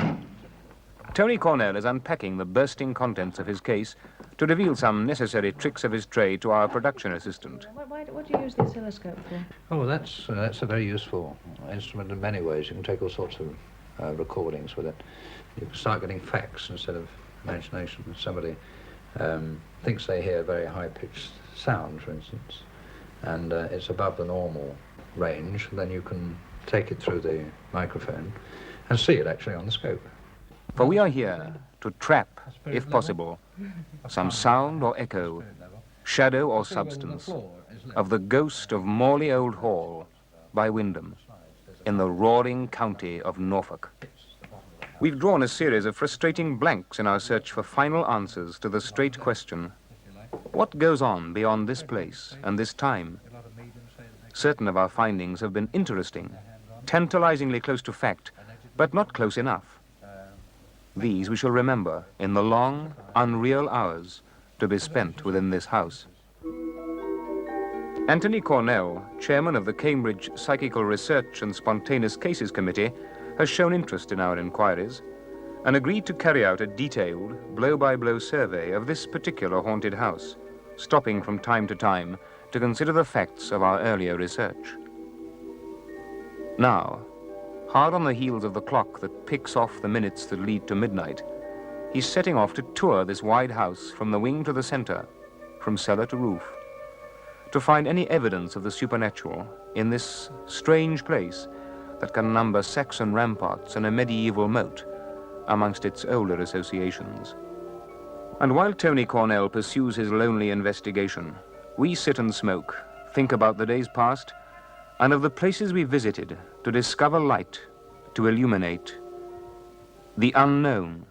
Tony Cornell is unpacking the bursting contents of his case to reveal some necessary tricks of his trade to our production assistant. What do you use the oscilloscope for? Oh, that's a very useful instrument in many ways. You can take all sorts of recordings with it. You can start getting facts instead of imagination. If somebody thinks they hear a very high-pitched sound, for instance, and it's above the normal range, then you can take it through the microphone and see it actually on the scope. For we are here to trap, if possible, some sound or echo, shadow or substance, of the ghost of Morley Old Hall by Wyndham in the roaring county of Norfolk. We've drawn a series of frustrating blanks in our search for final answers to the straight question: what goes on beyond this place and this time? Certain of our findings have been interesting, tantalizingly close to fact, but not close enough. These we shall remember in the long, unreal hours to be spent within this house. Anthony Cornell, chairman of the Cambridge Psychical Research and Spontaneous Cases Committee, has shown interest in our inquiries and agreed to carry out a detailed, blow-by-blow survey of this particular haunted house, stopping from time to time to consider the facts of our earlier research. Now, hard on the heels of the clock that picks off the minutes that lead to midnight, he's setting off to tour this wide house from the wing to the center, from cellar to roof, to find any evidence of the supernatural in this strange place that can number Saxon ramparts and a medieval moat amongst its older associations. And while Tony Cornell pursues his lonely investigation, we sit and smoke, think about the days past, and of the places we visited to discover light, to illuminate the unknown.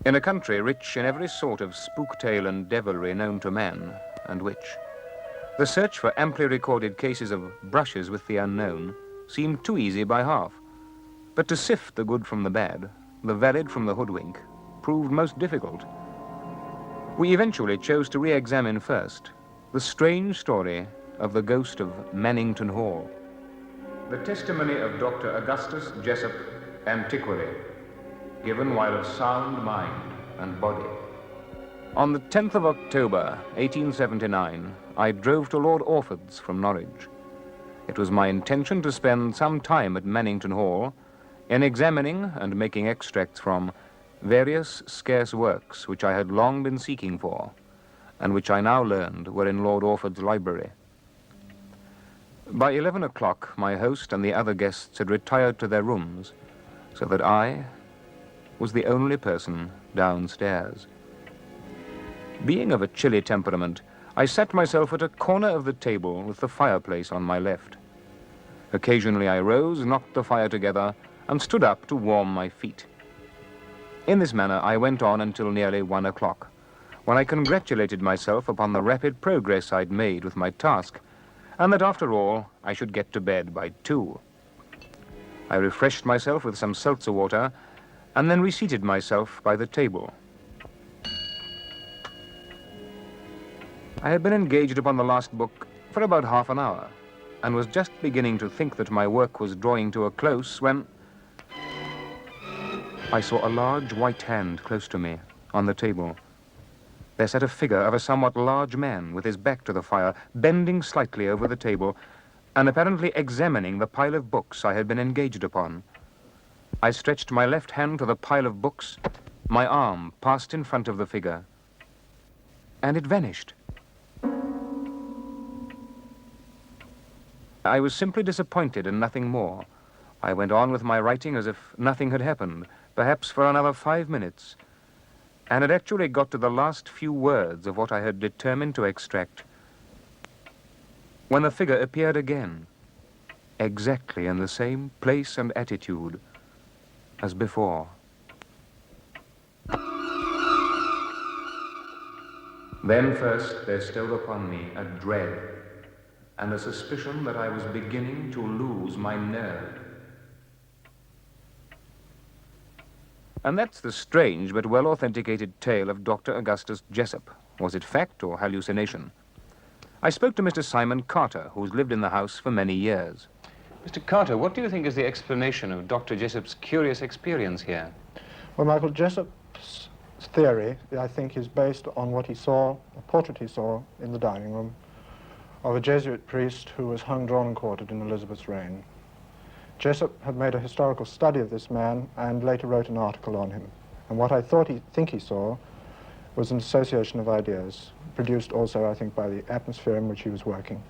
In a country rich in every sort of spook tale and devilry known to man and witch, the search for amply recorded cases of brushes with the unknown seemed too easy by half. But to sift the good from the bad, the valid from the hoodwink, proved most difficult. We eventually chose to re-examine first the strange story of the ghost of Mannington Hall. The testimony of Dr. Augustus Jessup, antiquary, given while of sound mind and body. On the 10th of October, 1879, I drove to Lord Orford's from Norwich. It was my intention to spend some time at Mannington Hall in examining and making extracts from various scarce works which I had long been seeking for, and which I now learned were in Lord Orford's library. By 11 o'clock, my host and the other guests had retired to their rooms, so that I was the only person downstairs. Being of a chilly temperament, I sat myself at a corner of the table with the fireplace on my left. Occasionally I rose, knocked the fire together, and stood up to warm my feet. In this manner I went on until nearly 1 o'clock, when I congratulated myself upon the rapid progress I'd made with my task, and that after all I should get to bed by 2. I refreshed myself with some seltzer water and then reseated myself by the table. I had been engaged upon the last book for about half an hour and was just beginning to think that my work was drawing to a close when I saw a large white hand close to me on the table. There sat a figure of a somewhat large man with his back to the fire, bending slightly over the table and apparently examining the pile of books I had been engaged upon. I stretched my left hand to the pile of books, my arm passed in front of the figure, and it vanished. I was simply disappointed and nothing more. I went on with my writing as if nothing had happened, perhaps for another 5 minutes, and had actually got to the last few words of what I had determined to extract, when the figure appeared again, exactly in the same place and attitude as before. Then first there stole upon me a dread and a suspicion that I was beginning to lose my nerve. And that's the strange but well-authenticated tale of Dr. Augustus Jessup. Was it fact or hallucination? I spoke to Mr. Simon Carter, who's lived in the house for many years. Mr. Carter, what do you think is the explanation of Dr. Jessup's curious experience here? Well, Michael, Jessup's theory, I think, is based on what he saw, a portrait he saw in the dining room of a Jesuit priest who was hung, drawn and quartered in Elizabeth's reign. Jessup had made a historical study of this man and later wrote an article on him. And what I think he saw was an association of ideas, produced also, I think, by the atmosphere in which he was working.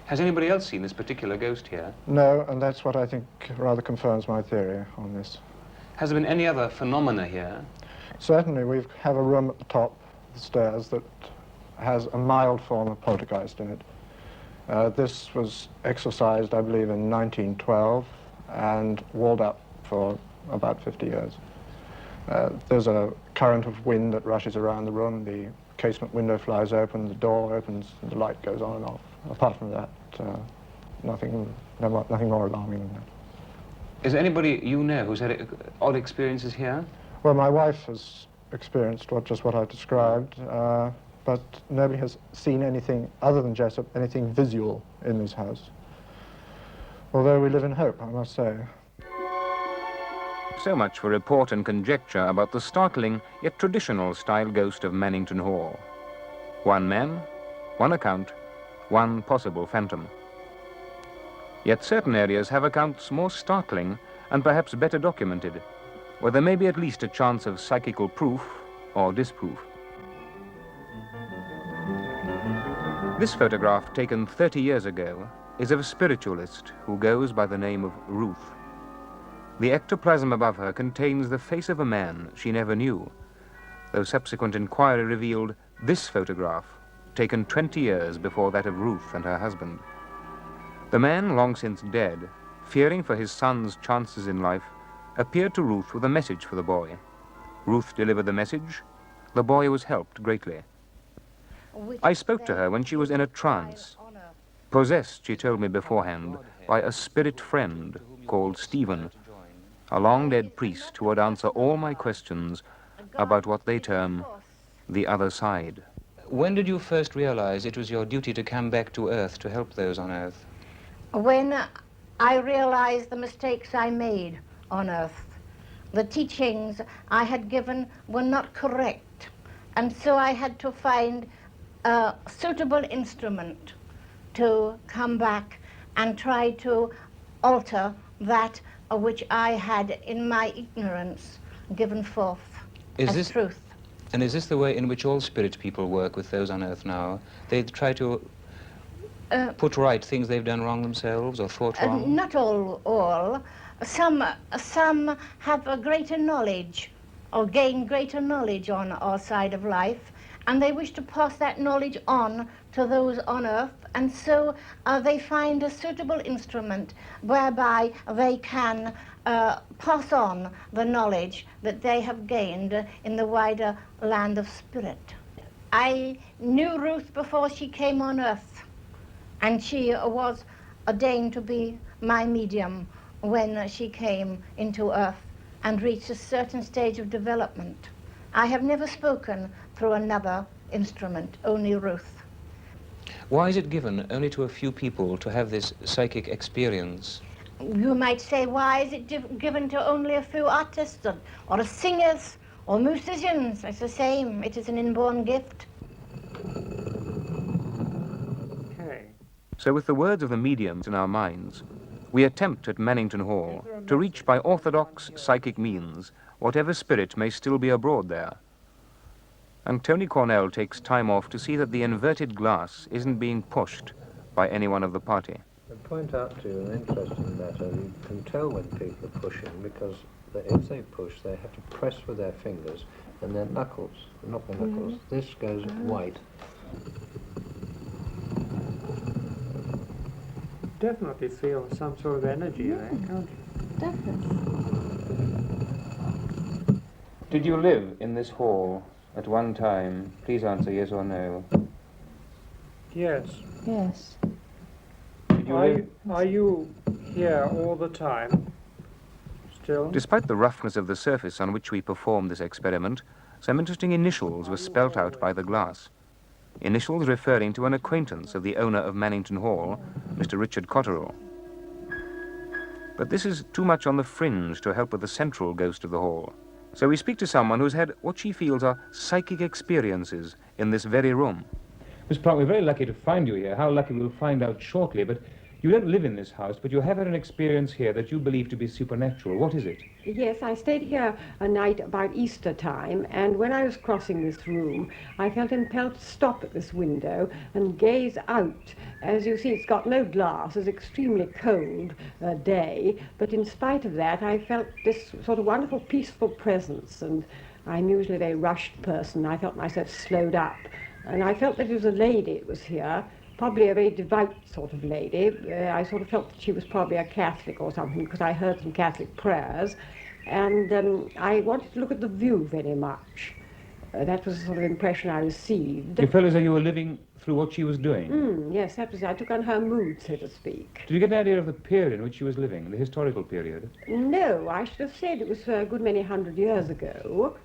Has anybody else seen this particular ghost here? No, and that's what I think rather confirms my theory on this. Has there been any other phenomena here? Certainly, we have a room at the top of the stairs that has a mild form of poltergeist in it. This was exorcised, I believe, in 1912 and walled up for about 50 years. There's a current of wind that rushes around the room, the casement window flies open, the door opens, and the light goes on and off. Apart from that, nothing more alarming than that. Is anybody you know who's had odd experiences here? Well, my wife has experienced just what I've described, but nobody has seen anything other than Jessup, anything visual in this house. Although we live in hope, I must say. So much for report and conjecture about the startling yet traditional style ghost of Mannington Hall. One man, one account, one possible phantom. Yet certain areas have accounts more startling and perhaps better documented, where there may be at least a chance of psychical proof or disproof. This photograph, taken 30 years ago, is of a spiritualist who goes by the name of Ruth. The ectoplasm above her contains the face of a man she never knew, though subsequent inquiry revealed this photograph, taken 20 years before that of Ruth and her husband. The man, long since dead, fearing for his son's chances in life, appeared to Ruth with a message for the boy. Ruth delivered the message. The boy was helped greatly. I spoke to her when she was in a trance, possessed, she told me beforehand, by a spirit friend called Stephen, a long-dead priest who would answer all my questions about what they term the other side. When did you first realize it was your duty to come back to Earth to help those on Earth? When I realized the mistakes I made on Earth. The teachings I had given were not correct, and so I had to find a suitable instrument to come back and try to alter that which I had in my ignorance given forth as truth. And is this the way in which all spirit people work with those on Earth now? They try to put right things they've done wrong themselves or thought wrong? Not all. Some have a greater knowledge or gain greater knowledge on our side of life, and they wish to pass that knowledge on to those on Earth, and so they find a suitable instrument whereby they can pass on the knowledge that they have gained in the wider land of spirit. I knew Ruth before she came on Earth, and she was ordained to be my medium when she came into Earth and reached a certain stage of development. I have never spoken through another instrument, only Ruth. Why is it given only to a few people to have this psychic experience? You might say, why is it given to only a few artists or singers or musicians? It's the same. It is an inborn gift. So with the words of the mediums in our minds, we attempt at Mannington Hall to reach by orthodox psychic means whatever spirit may still be abroad there. And Tony Cornell takes time off to see that the inverted glass isn't being pushed by any one of the party. I'd point out to you an interesting matter. You can tell when people are pushing because if they push, they have to press with their fingers and their knuckles, not the knuckles. This goes white. Definitely feel some sort of energy there, can't you? Definitely. Did you live in this hall at one time? Please answer yes or no. Yes. Yes. Did you live? Are you here all the time? Still? Despite the roughness of the surface on which we performed this experiment, some interesting initials were spelt out by the glass. Initials referring to an acquaintance of the owner of Mannington Hall, Mr. Richard Cotterill. But this is too much on the fringe to help with the central ghost of the hall. So we speak to someone who's had what she feels are psychic experiences in this very room. Miss Clark, we're very lucky to find you here. How lucky we'll find out shortly, but you don't live in this house, but you have had an experience here that you believe to be supernatural. What is it? Yes, I stayed here a night about Easter time, and when I was crossing this room, I felt impelled to stop at this window and gaze out. As you see, it's got no glass. It's extremely cold day, but in spite of that, I felt this sort of wonderful, peaceful presence, and I'm usually a very rushed person. I felt myself slowed up, and I felt that it was a lady that was here, probably a very devout sort of lady. I sort of felt that she was probably a Catholic or something because I heard some Catholic prayers. and I wanted to look at the view very much. That was the sort of impression I received. You felt as though you were living through what she was doing? Yes, that was, I took on her mood, so to speak. Did you get an idea of the period in which she was living, the historical period? No, I should have said it was a good many 100 years ago.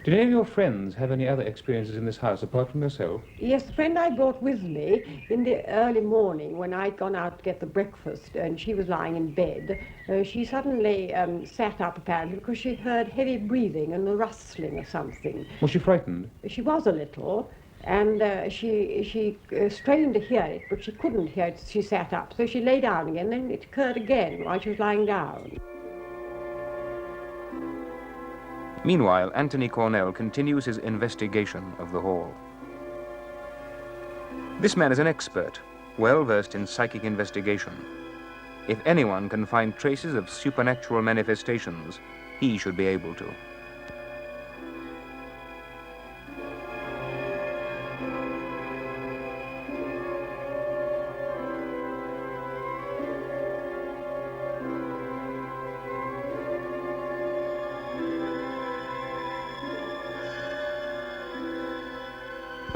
Did any of your friends have any other experiences in this house apart from yourself? Yes, the friend I brought with me in the early morning when I'd gone out to get the breakfast and she was lying in bed, she suddenly sat up apparently because she heard heavy breathing and a rustling or something. Was she frightened? She was a little, and she strained to hear it, but she couldn't hear it. She sat up, so she lay down again, and it occurred again while she was lying down. Meanwhile, Anthony Cornell continues his investigation of the hall. This man is an expert, well versed in psychic investigation. If anyone can find traces of supernatural manifestations, he should be able to.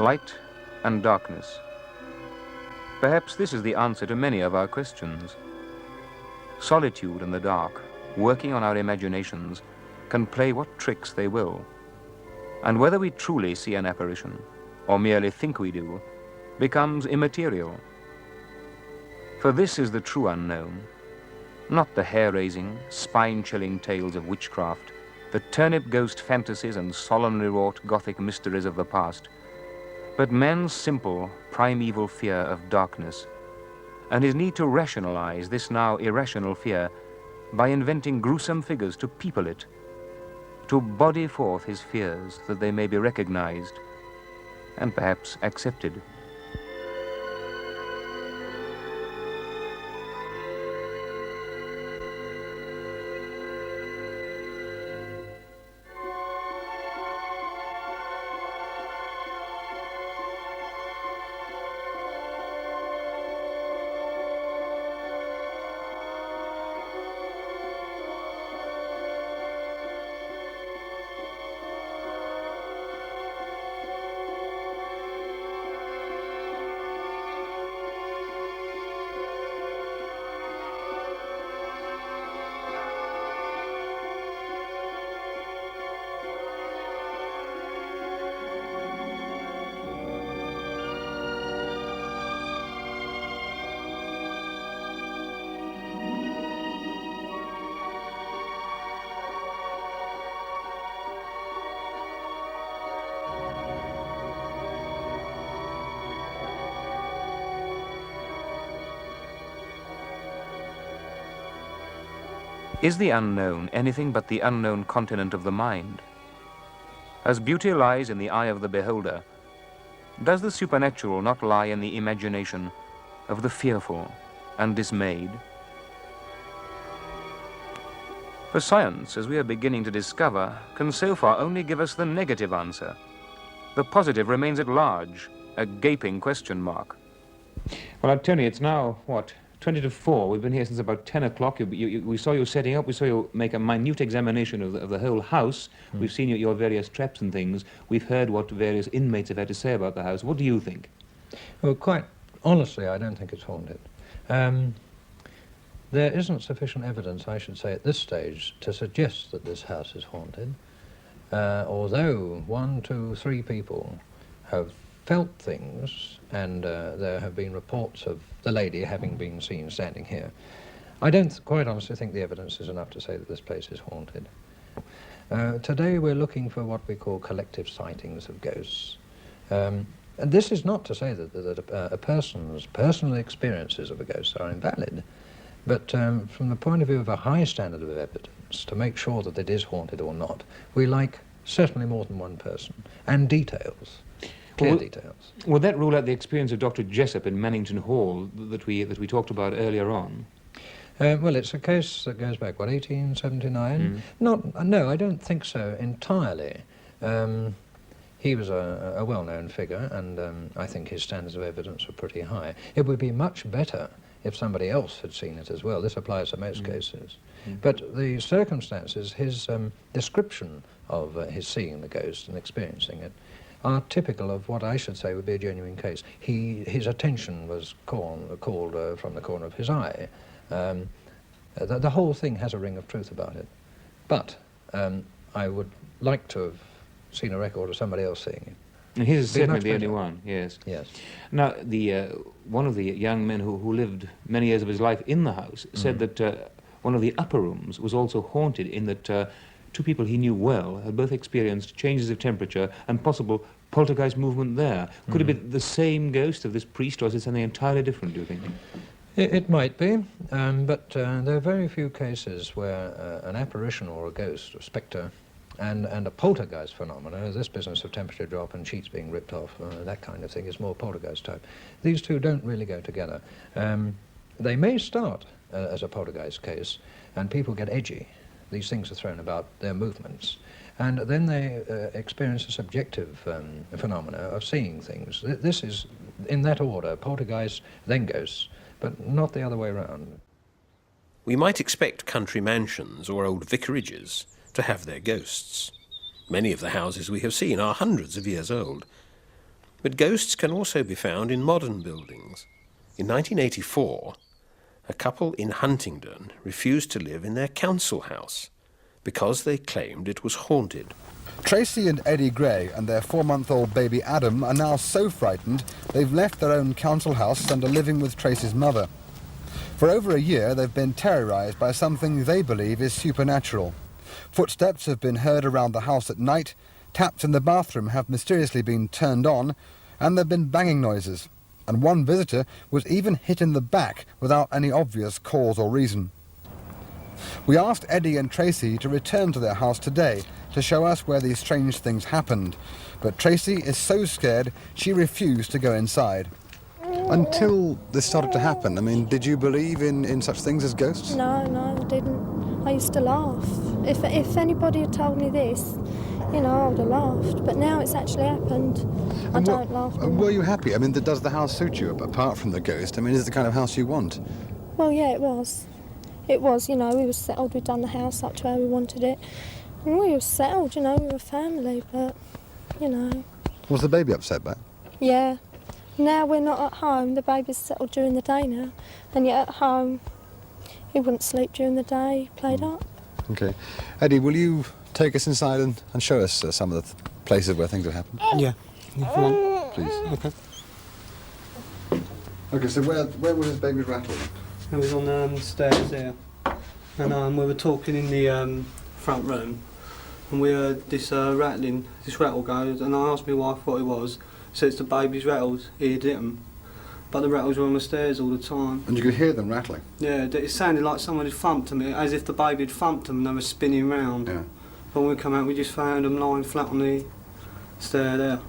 Light and darkness. Perhaps this is the answer to many of our questions. Solitude and the dark, working on our imaginations, can play what tricks they will. And whether we truly see an apparition, or merely think we do, becomes immaterial. For this is the true unknown, not the hair-raising, spine-chilling tales of witchcraft, the turnip ghost fantasies and solemnly wrought Gothic mysteries of the past, but man's simple, primeval fear of darkness, and his need to rationalize this now irrational fear by inventing gruesome figures to people it, to body forth his fears that they may be recognized and perhaps accepted. Is the unknown anything but the unknown continent of the mind? As beauty lies in the eye of the beholder, does the supernatural not lie in the imagination of the fearful and dismayed? For science, as we are beginning to discover, can so far only give us the negative answer. The positive remains at large, a gaping question mark. Well, Tony, it's now, what, 20 to 4. We've been here since about 10 o'clock. We saw you setting up. We saw you make a minute examination of the whole house. We've seen your various traps and things. We've heard what various inmates have had to say about the house. What do you think? Well, quite honestly, I don't think it's haunted. There isn't sufficient evidence, I should say, at this stage to suggest that this house is haunted. Although 1, 2, 3 people have felt things, and there have been reports of the lady having been seen standing here. I don't quite honestly think the evidence is enough to say that this place is haunted. Today we're looking for what we call collective sightings of ghosts. And this is not to say that a person's personal experiences of a ghost are invalid, but from the point of view of a high standard of evidence, to make sure that it is haunted or not, we like certainly more than one person, and details. Clear details. Would that rule out the experience of Dr. Jessup in Mannington Hall that we talked about earlier on? Well, it's a case that goes back, what, 1879? No, I don't think so entirely. He was a well-known figure, and I think his standards of evidence were pretty high. It would be much better if somebody else had seen it as well. This applies to most cases. But the circumstances, his description of his seeing the ghost and experiencing it, are typical of what I should say would be a genuine case. His attention was called from the corner of his eye. The whole thing has a ring of truth about it. But I would like to have seen a record of somebody else seeing it. And he's certainly the only one, yes. Yes. Now, one of the young men who lived many years of his life in the house said that one of the upper rooms was also haunted, in that two people he knew well had both experienced changes of temperature and possible poltergeist movement there. Could it be the same ghost of this priest, or is it something entirely different, do you think? It might be, but there are very few cases where an apparition or a ghost or spectre and a poltergeist phenomena, this business of temperature drop and sheets being ripped off, that kind of thing is more poltergeist type. These two don't really go together. They may start as a poltergeist case, and people get edgy. These things are thrown about, their movements, and then they experience a subjective phenomena of seeing things. This is, in that order, poltergeist, then ghosts, but not the other way around. We might expect country mansions or old vicarages to have their ghosts. Many of the houses we have seen are hundreds of years old. But ghosts can also be found in modern buildings. In 1984, a couple in Huntingdon refused to live in their council house because they claimed it was haunted. Tracy and Eddie Gray and their 4-month-old baby Adam are now so frightened they've left their own council house and are living with Tracy's mother. For over a year they've been terrorised by something they believe is supernatural. Footsteps have been heard around the house at night, taps in the bathroom have mysteriously been turned on, and there have been banging noises. And one visitor was even hit in the back without any obvious cause or reason. We asked Eddie and Tracy to return to their house today to show us where these strange things happened, but Tracy is so scared she refused to go inside. Until this started to happen, I mean, did you believe in such things as ghosts? No, I didn't. I used to laugh. If anybody had told me this, you know, I would have laughed. But now it's actually happened. I don't laugh anymore. Were you happy? I mean, does the house suit you, apart from the ghost? I mean, is it the kind of house you want? Well, yeah, it was. It was, you know, we were settled. We'd done the house up to where we wanted it. And we were settled, you know, we were a family, but, you know. Was the baby upset back? Yeah. Now we're not at home. The baby's settled during the day now. And yet at home, he wouldn't sleep during the day. He played up. Okay. Eddie, will you take us inside and show us some of the places where things have happened? Yeah. If you want. Please. Okay. Okay, so where was this baby rattled? It was on the stairs there. And we were talking in the front room. And we heard this rattling, this rattle goes, and I asked my wife what it was. So it's the baby's rattles, he had hit them. But the rattles were on the stairs all the time. And you could hear them rattling? Yeah, it sounded like someone had thumped them, as if the baby had thumped them and they were spinning round. Yeah. But when we come out, we just found them lying flat on the stair there.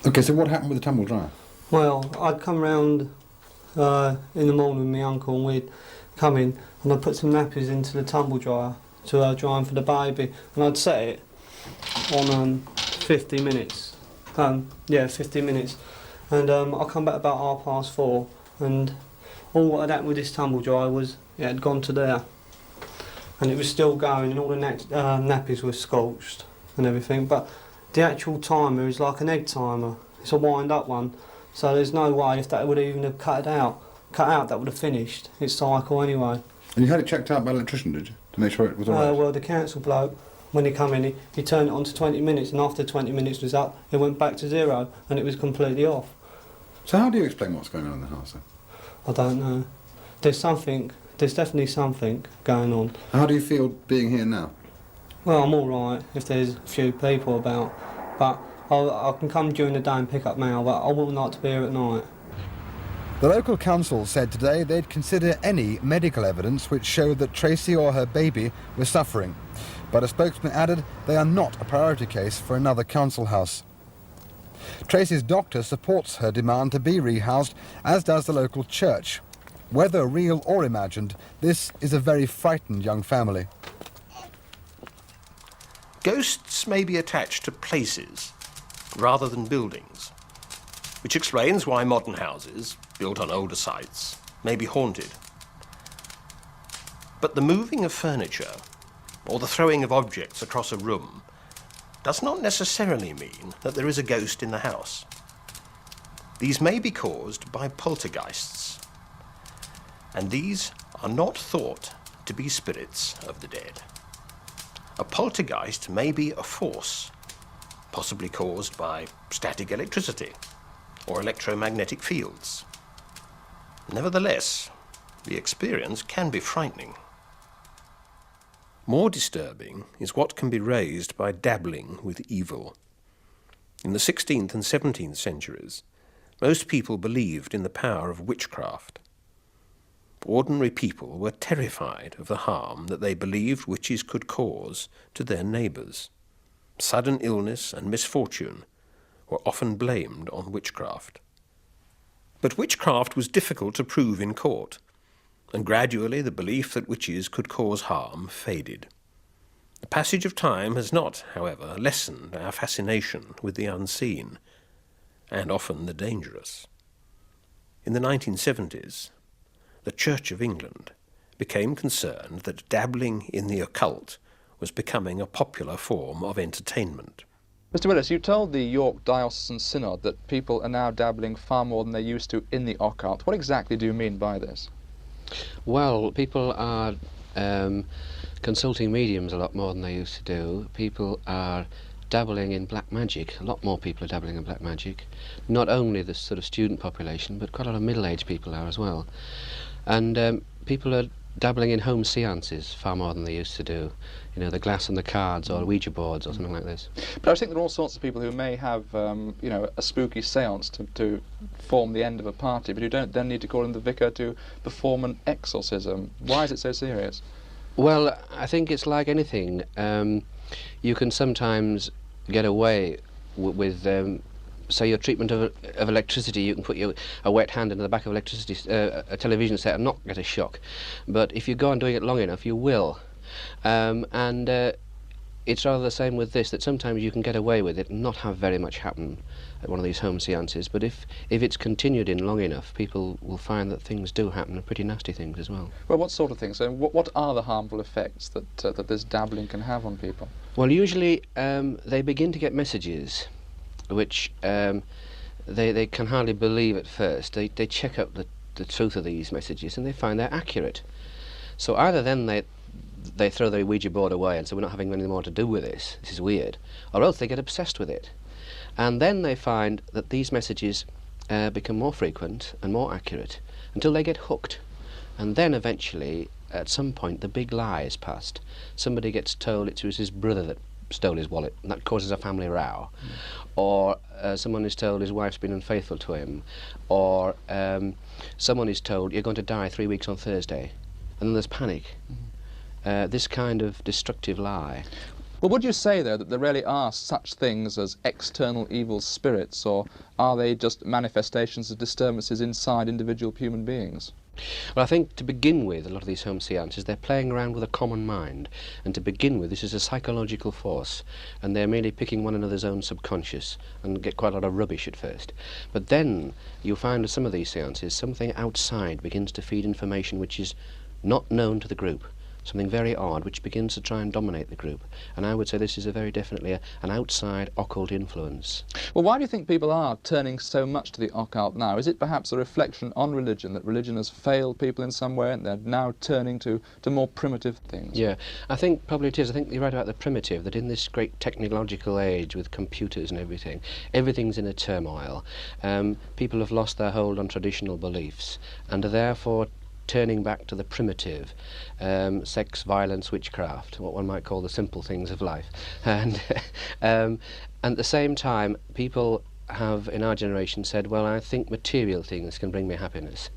Okay, so what happened with the tumble dryer? Well, I'd come round in the morning with my uncle and we'd come in and I'd put some nappies into the tumble dryer to dry them for the baby, and I'd set it on 50 minutes. 50 minutes. And I come back about 4:30, and all that happened with this tumble dryer was it had gone to there, and it was still going, and all the nappies were scorched and everything. But the actual timer is like an egg timer. It's a wind-up one, so there's no way if that would even have cut out, that would have finished its cycle anyway. And you had it checked out by an electrician, did you, to make sure it was all right? Well, the council bloke, when he come in, he turned it on to 20 minutes, and after 20 minutes was up, it went back to 0, and it was completely off. So how do you explain what's going on in the house then? I don't know. There's definitely something going on. How do you feel being here now? Well, I'm all right if there's a few people about, but I can come during the day and pick up mail, but I wouldn't like to be here at night. The local council said today they'd consider any medical evidence which showed that Tracy or her baby were suffering. But a spokesman added they are not a priority case for another council house. Tracy's doctor supports her demand to be rehoused, as does the local church. Whether real or imagined, this is a very frightened young family. Ghosts may be attached to places rather than buildings. which explains why modern houses, built on older sites, may be haunted. But the moving of furniture, or the throwing of objects across a room, does not necessarily mean that there is a ghost in the house. These may be caused by poltergeists, and these are not thought to be spirits of the dead. A poltergeist may be a force, possibly caused by static electricity or electromagnetic fields. Nevertheless, the experience can be frightening. More disturbing is what can be raised by dabbling with evil. In the 16th and 17th centuries, most people believed in the power of witchcraft. Ordinary people were terrified of the harm that they believed witches could cause to their neighbours. Sudden illness and misfortune were often blamed on witchcraft. But witchcraft was difficult to prove in court, and gradually the belief that witches could cause harm faded. The passage of time has not, however, lessened our fascination with the unseen, and often the dangerous. In the 1970s, the Church of England became concerned that dabbling in the occult was becoming a popular form of entertainment. Mr. Willis, you told the York Diocesan Synod that people are now dabbling far more than they used to in the occult. What exactly do you mean by this? Well, people are consulting mediums a lot more than they used to do. People are dabbling in black magic. A lot more people are dabbling in black magic. Not only the sort of student population, but quite a lot of middle-aged people are as well. And people are dabbling in home seances far more than they used to do. You know, the glass and the cards, or Ouija boards, or something like this. But I think there are all sorts of people who may have, you know, a spooky seance to form the end of a party, but who don't then need to call in the vicar to perform an exorcism. Why is it so serious? Well, I think it's like anything. You can sometimes get away with say your treatment of electricity. You can put a wet hand into the back of a television set and not get a shock. But if you go on doing it long enough, you will. It's rather the same with this, that sometimes you can get away with it and not have very much happen at one of these home seances, but if it's continued in long enough, people will find that things do happen, and pretty nasty things as well. Well, what sort of things? So what are the harmful effects that this dabbling can have on people? Well, usually they begin to get messages which they can hardly believe at first. They check out the truth of these messages and they find they're accurate. So either then they throw their Ouija board away and say, we're not having anything more to do with this is weird, or else they get obsessed with it. And then they find that these messages become more frequent and more accurate until they get hooked. And then eventually, at some point, the big lie is passed. Somebody gets told it was his brother that stole his wallet, and that causes a family row. Or someone is told his wife's been unfaithful to him. Or someone is told, you're going to die 3 weeks on Thursday. And then there's panic. This kind of destructive lie. Well, would you say, though, that there really are such things as external evil spirits, or are they just manifestations of disturbances inside individual human beings? Well, I think to begin with, a lot of these home seances, they're playing around with a common mind. And to begin with, this is a psychological force, and they're merely picking one another's own subconscious and get quite a lot of rubbish at first. But then you'll find with some of these seances, something outside begins to feed information which is not known to the group. Something very odd which begins to try and dominate the group. And I would say this is definitely an outside occult influence. Well, why do you think people are turning so much to the occult now? Is it perhaps a reflection on religion, that religion has failed people in some way and they're now turning to more primitive things? Yeah, I think probably it is. I think you're right about the primitive, that in this great technological age with computers and everything, everything's in a turmoil. People have lost their hold on traditional beliefs and are therefore turning back to the primitive, sex, violence, witchcraft, what one might call the simple things of life. And at the same time, people have, in our generation, said, well, I think material things can bring me happiness.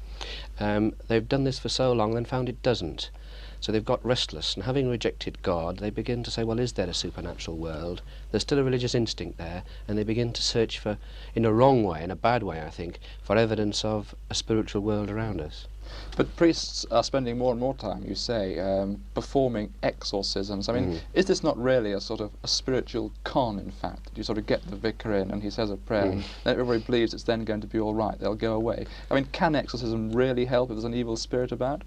They've done this for so long and found it doesn't. So they've got restless, and having rejected God, they begin to say, well, is there a supernatural world? There's still a religious instinct there, and they begin to search for, in a wrong way, in a bad way, I think, for evidence of a spiritual world around us. But priests are spending more and more time, you say, performing exorcisms. I mean, is this not really a sort of a spiritual con, in fact? You sort of get the vicar in and he says a prayer and everybody believes it's then going to be all right, they'll go away. I mean, can exorcism really help if there's an evil spirit about?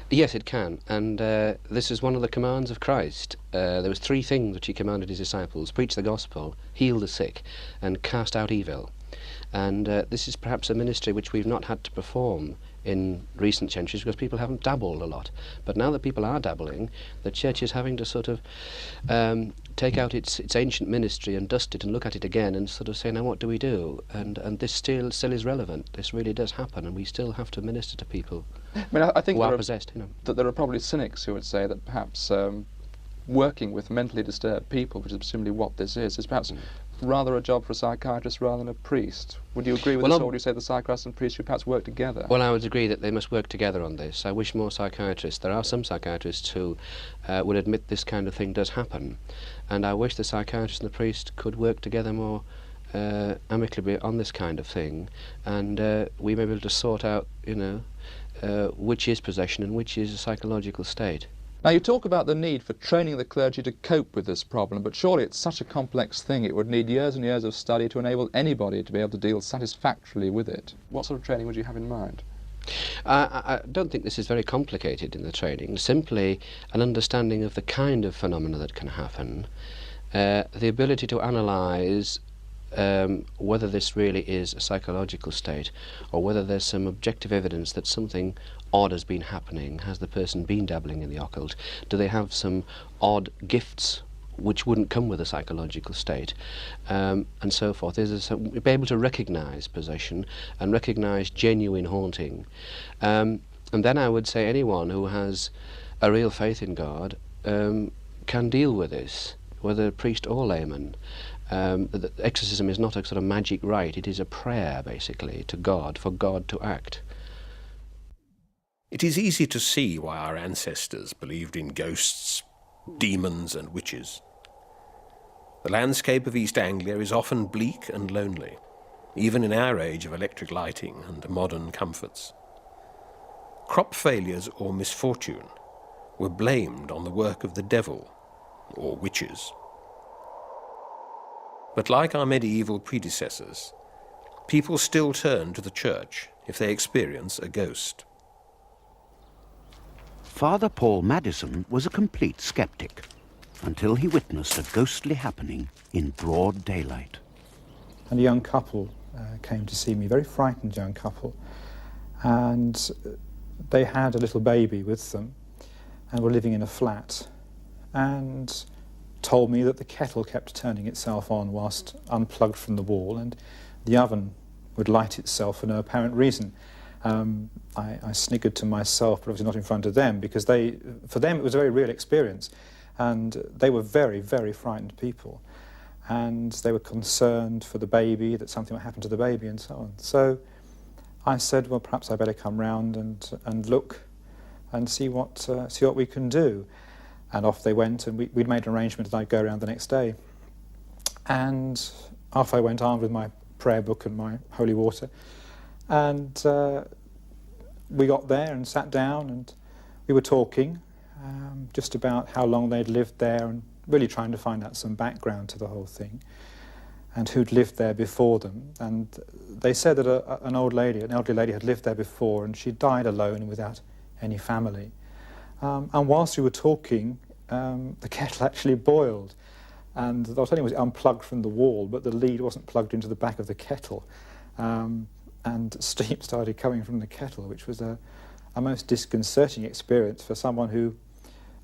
Yes, it can, and this is one of the commands of Christ. There was 3 things which he commanded his disciples: preach the gospel, heal the sick, and cast out evil. And this is perhaps a ministry which we've not had to perform in recent centuries because people haven't dabbled a lot. But now that people are dabbling, the church is having to sort of take out its ancient ministry and dust it and look at it again and sort of say, now what do we do? And this still is relevant. This really does happen, and we still have to minister to people I think who are possessed. That there are probably cynics who would say that perhaps working with mentally disturbed people, which is presumably what this is perhaps rather a job for a psychiatrist rather than a priest. Would you agree with this, or would you say the psychiatrist and priest should perhaps work together? Well, I would agree that they must work together on this. I wish more psychiatrists. There are some psychiatrists who would admit this kind of thing does happen, and I wish the psychiatrist and the priest could work together more amicably on this kind of thing, and we may be able to sort out, which is possession and which is a psychological state. Now, you talk about the need for training the clergy to cope with this problem, but surely it's such a complex thing it would need years and years of study to enable anybody to be able to deal satisfactorily with it. What sort of training would you have in mind? I don't think this is very complicated in the training. Simply an understanding of the kind of phenomena that can happen, the ability to analyse whether this really is a psychological state or whether there's some objective evidence that something odd has been happening. Has the person been dabbling in the occult? Do they have some odd gifts which wouldn't come with a psychological state, and so forth? Be able to recognise possession and recognise genuine haunting. And then I would say anyone who has a real faith in God can deal with this, whether priest or layman. That exorcism is not a sort of magic rite, it is a prayer, basically, to God, for God to act. It is easy to see why our ancestors believed in ghosts, demons and witches. The landscape of East Anglia is often bleak and lonely, even in our age of electric lighting and modern comforts. Crop failures or misfortune were blamed on the work of the devil or witches. But like our medieval predecessors, people still turn to the church if they experience a ghost. Father Paul Madison was a complete skeptic until he witnessed a ghostly happening in broad daylight. And a young couple came to see me, very frightened young couple, and they had a little baby with them and were living in a flat, and told me that the kettle kept turning itself on whilst unplugged from the wall, and the oven would light itself for no apparent reason. I sniggered to myself, but obviously not in front of them, because for them it was a very real experience, and they were very, very frightened people, and they were concerned for the baby, that something might happen to the baby and so on. So I said, well, perhaps I better come round and look and see what we can do. And off they went, and we'd made an arrangement that I'd go around the next day. And off I went, armed with my prayer book and my holy water. And we got there and sat down, and we were talking just about how long they'd lived there, and really trying to find out some background to the whole thing, and who'd lived there before them. And they said that an elderly lady had lived there before, and she died alone and without any family. And whilst we were talking, the kettle actually boiled. And not only was it unplugged from the wall, but the lead wasn't plugged into the back of the kettle. And steam started coming from the kettle, which was a most disconcerting experience for someone who,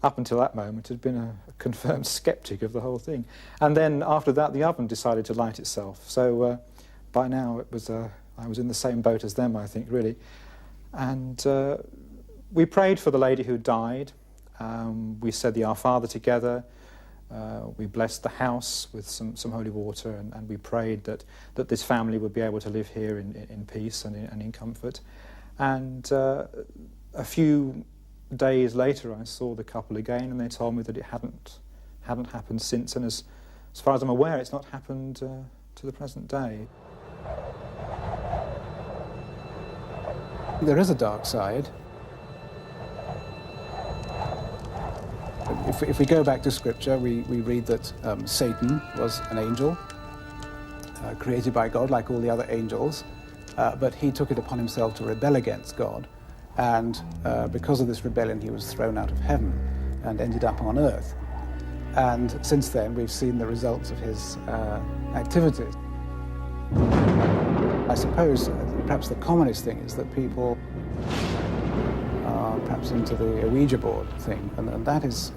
up until that moment, had been a confirmed skeptic of the whole thing. And then after that, the oven decided to light itself. So by now, I was in the same boat as them, I think, really. And we prayed for the lady who died. We said the Our Father together. We blessed the house with some holy water, and we prayed that this family would be able to live here in peace and in comfort. And a few days later, I saw the couple again, and they told me that it hadn't happened since. And as far as I'm aware, it's not happened to the present day. There is a dark side. If we go back to Scripture, we read that Satan was an angel, created by God like all the other angels, but he took it upon himself to rebel against God, and because of this rebellion he was thrown out of heaven and ended up on earth. And since then we've seen the results of his activities. I suppose perhaps the commonest thing is that people are perhaps into the Ouija board thing, and that is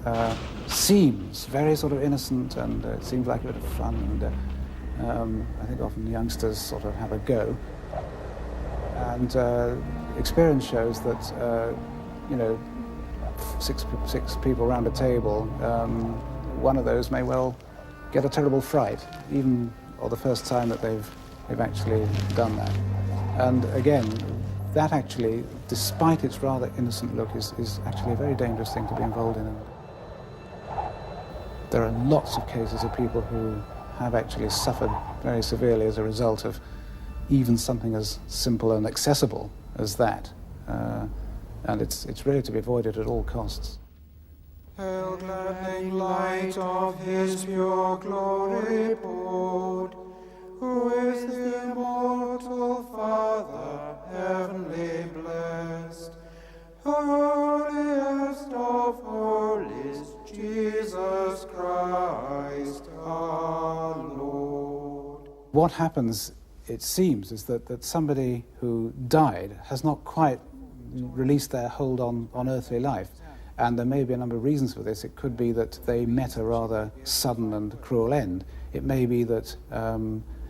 seems very sort of innocent, and it seems like a bit of fun, and I think often youngsters sort of have a go. And experience shows that, you know, six people around a table, one of those may well get a terrible fright, even or the first time that they've actually done that. And again, that actually, despite its rather innocent look, is actually a very dangerous thing to be involved in. There are lots of cases of people who have actually suffered very severely as a result of even something as simple and accessible as that. And it's really to be avoided at all costs. Hail, gladdening light of his pure glory poured, who is the immortal Father, heavenly blessed, holiest of holies, Jesus Christ our Lord. What happens, it seems, is that somebody who died has not quite released their hold on earthly life. And there may be a number of reasons for this. It could be that they met a rather sudden and cruel end. It may be that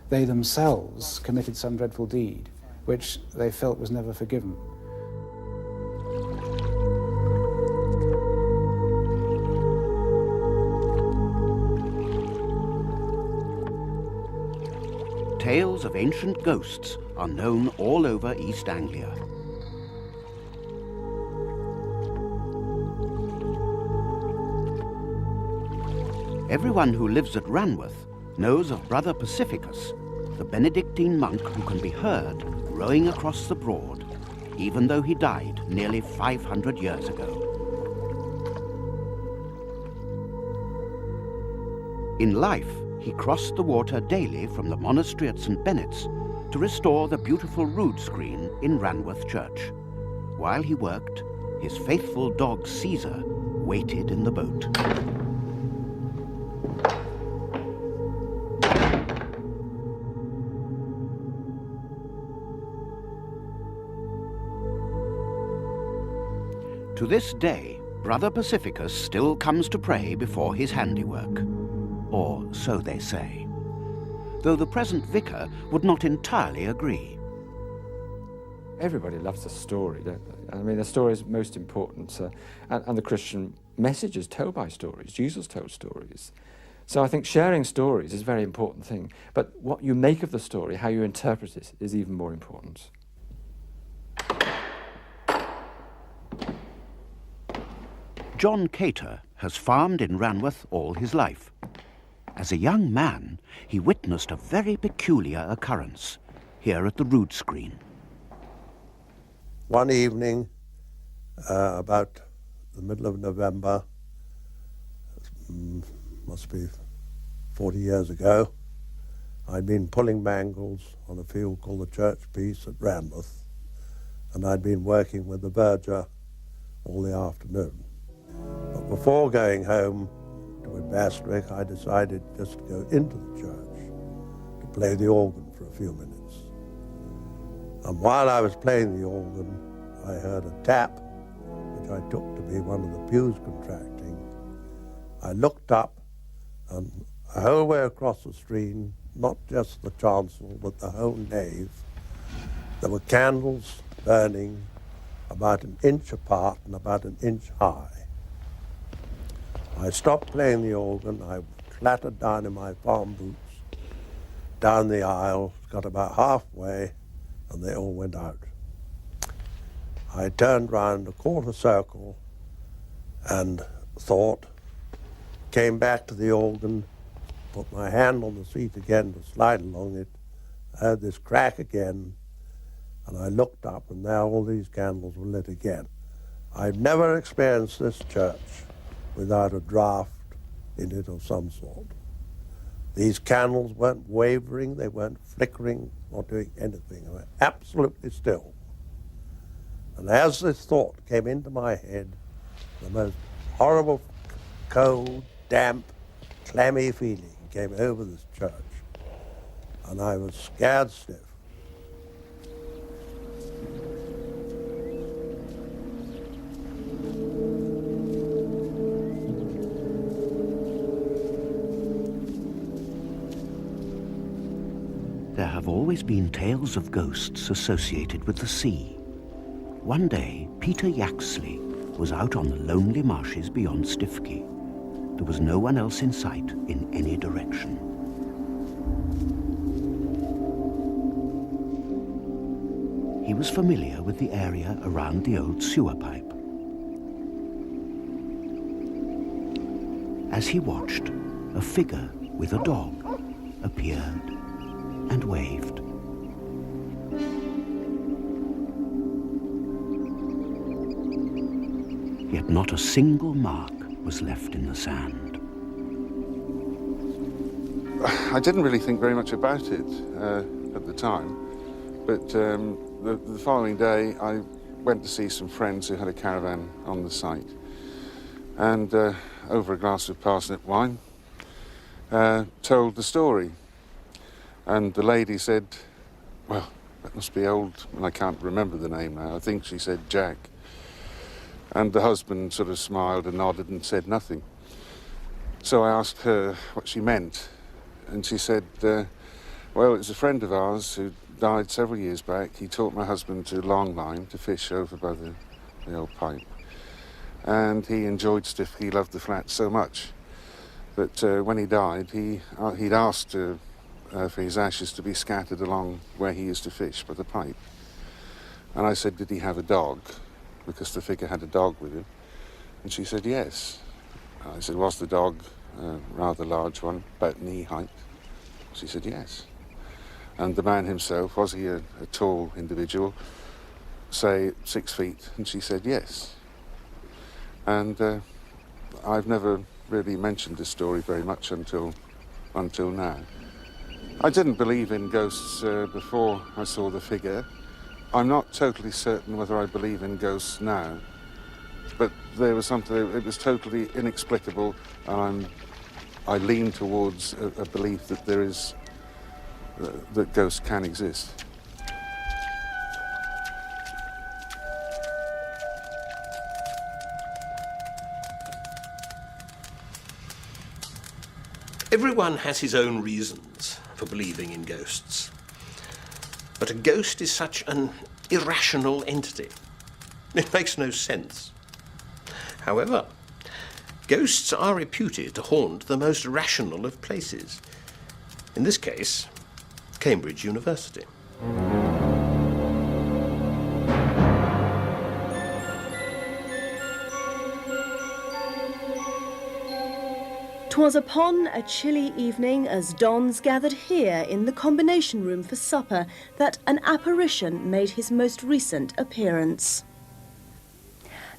they themselves committed some dreadful deed, which they felt was never forgiven. Tales of ancient ghosts are known all over East Anglia. Everyone who lives at Ranworth knows of Brother Pacificus, the Benedictine monk who can be heard rowing across the Broad, even though he died nearly 500 years ago. In life, he crossed the water daily from the monastery at St. Benet's to restore the beautiful rood screen in Ranworth Church. While he worked, his faithful dog Caesar waited in the boat. To this day, Brother Pacificus still comes to pray before his handiwork. Or so they say. Though the present vicar would not entirely agree. Everybody loves a story, don't they? I mean, the story is most important, and the Christian message is told by stories. Jesus told stories. So I think sharing stories is a very important thing, but what you make of the story, how you interpret it, is even more important. John Cater has farmed in Ranworth all his life. As a young man, he witnessed a very peculiar occurrence here at the rood screen. One evening, about the middle of November, must be 40 years ago, I'd been pulling mangles on a field called the Church Peace at Ranworth, and I'd been working with the verger all the afternoon. But before going home to Bastwick, I decided just to go into the church to play the organ for a few minutes. And while I was playing the organ, I heard a tap, which I took to be one of the pews contracting. I looked up, and the whole way across the stream, not just the chancel, but the whole nave, there were candles burning about an inch apart and about an inch high. I stopped playing the organ, I clattered down in my farm boots, down the aisle, got about halfway, and they all went out. I turned round a quarter circle and thought, came back to the organ, put my hand on the seat again to slide along it, I heard this crack again, And I looked up, and now all these candles were lit again. I've never experienced this church without a draught in it of some sort. These candles weren't wavering, they weren't flickering or doing anything. They were absolutely still. And as this thought came into my head, the most horrible, cold, damp, clammy feeling came over this church. And I was scared stiff. There have always been tales of ghosts associated with the sea. One day, Peter Yaxley was out on the lonely marshes beyond Stifkey. There was no one else in sight in any direction. He was familiar with the area around the old sewer pipe. As he watched, a figure with a dog appeared and waved. Yet not a single mark was left in the sand. I didn't really think very much about it at the time, but the following day I went to see some friends who had a caravan on the site, and over a glass of parsnip wine told the story. And the lady said, well, that must be old, and I can't remember the name now. I think she said Jack. And the husband sort of smiled and nodded and said nothing. So I asked her what she meant, and she said, well, it's a friend of ours who died several years back. He taught my husband to longline, to fish over by the old pipe. And he enjoyed Stiff. He loved the flat so much that when he died, he'd asked for his ashes to be scattered along where he used to fish by the pipe. And I said, did he have a dog? Because the figure had a dog with him. And she said, yes. I said, was the dog a rather large one, about knee height? She said, yes. And the man himself, was he a tall individual, say 6 feet? And she said, yes. And I've never really mentioned this story very much until now. I didn't believe in ghosts before I saw the figure. I'm not totally certain whether I believe in ghosts now, but there was something, it was totally inexplicable, and I lean towards a belief that there is, that ghosts can exist. Everyone has his own reasons for believing in ghosts. But a ghost is such an irrational entity. It makes no sense. However, ghosts are reputed to haunt the most rational of places. In this case, Cambridge University. 'Twas upon a chilly evening as dons gathered here in the combination room for supper that an apparition made his most recent appearance.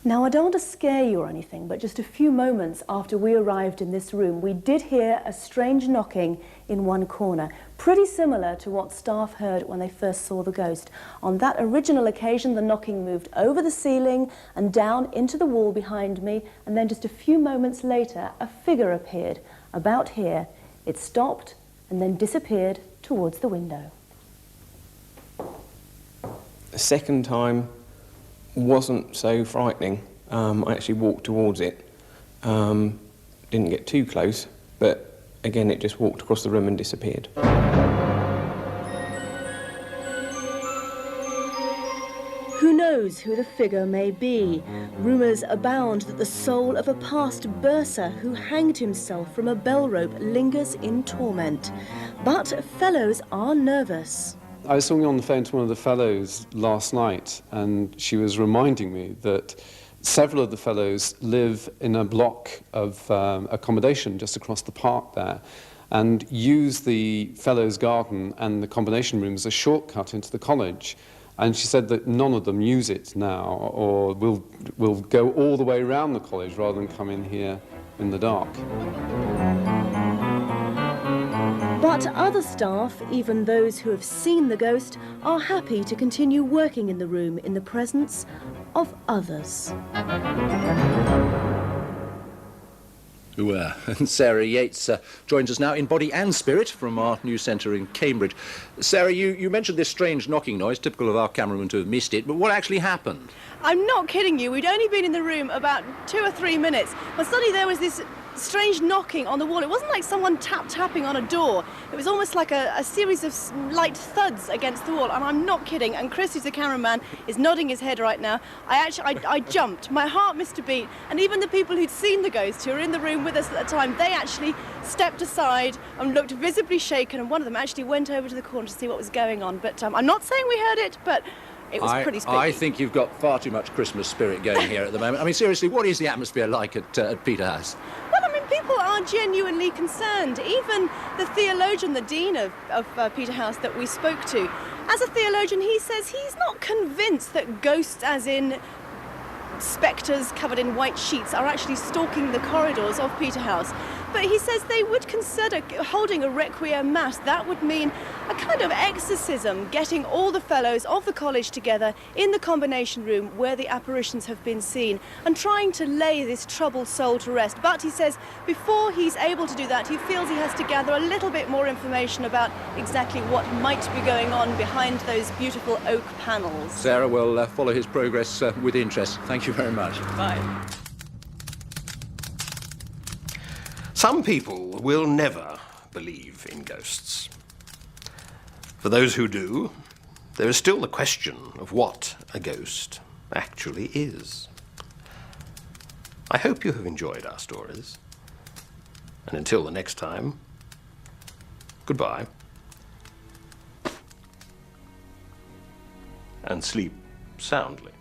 Now, I don't want to scare you or anything, but just a few moments after we arrived in this room, we did hear a strange knocking in one corner, pretty similar to what staff heard when they first saw the ghost. On that original occasion, the knocking moved over the ceiling and down into the wall behind me, and then just a few moments later, a figure appeared about here. It stopped and then disappeared towards the window. The second time wasn't so frightening. I actually walked towards it. Didn't get too close, but again it just walked across the room and disappeared. Who knows who the figure may be? Rumours abound that the soul of a past bursar who hanged himself from a bell rope lingers in torment. But fellows are nervous. I was talking on the phone to one of the fellows last night, and she was reminding me that several of the fellows live in a block of accommodation just across the park there, and use the fellows' garden and the combination room as a shortcut into the college. And she said that none of them use it now, or will go all the way around the college rather than come in here in the dark. But other staff, even those who have seen the ghost, are happy to continue working in the room in the presence of others. And Sarah Yates joins us now in body and spirit from our new centre in Cambridge. Sarah, you mentioned this strange knocking noise, typical of our cameraman to have missed it, but what actually happened? I'm not kidding you, we'd only been in the room about 2 or 3 minutes, but suddenly there was this strange knocking on the wall. It wasn't like someone tapping on a door. It was almost like a series of light thuds against the wall, and I'm not kidding. And Chris, who's the cameraman, is nodding his head right now. I jumped. My heart missed a beat, and even the people who'd seen the ghost, who were in the room with us at the time, they actually stepped aside and looked visibly shaken, and one of them actually went over to the corner to see what was going on. But I'm not saying we heard it, but it was pretty spooky. I think you've got far too much Christmas spirit going here at the moment. I mean, seriously, what is the atmosphere like at Peterhouse? Well, I mean, people are genuinely concerned. Even the theologian, the dean of Peterhouse that we spoke to, as a theologian, he says he's not convinced that ghosts, as in spectres covered in white sheets, are actually stalking the corridors of Peterhouse. But he says they would consider holding a requiem mass. That would mean a kind of exorcism, getting all the fellows of the college together in the combination room where the apparitions have been seen and trying to lay this troubled soul to rest. But he says before he's able to do that, he feels he has to gather a little bit more information about exactly what might be going on behind those beautiful oak panels. Sarah will follow his progress with interest. Thank you very much. Bye. Some people will never believe in ghosts. For those who do, there is still the question of what a ghost actually is. I hope you have enjoyed our stories. And until the next time, goodbye. And sleep soundly.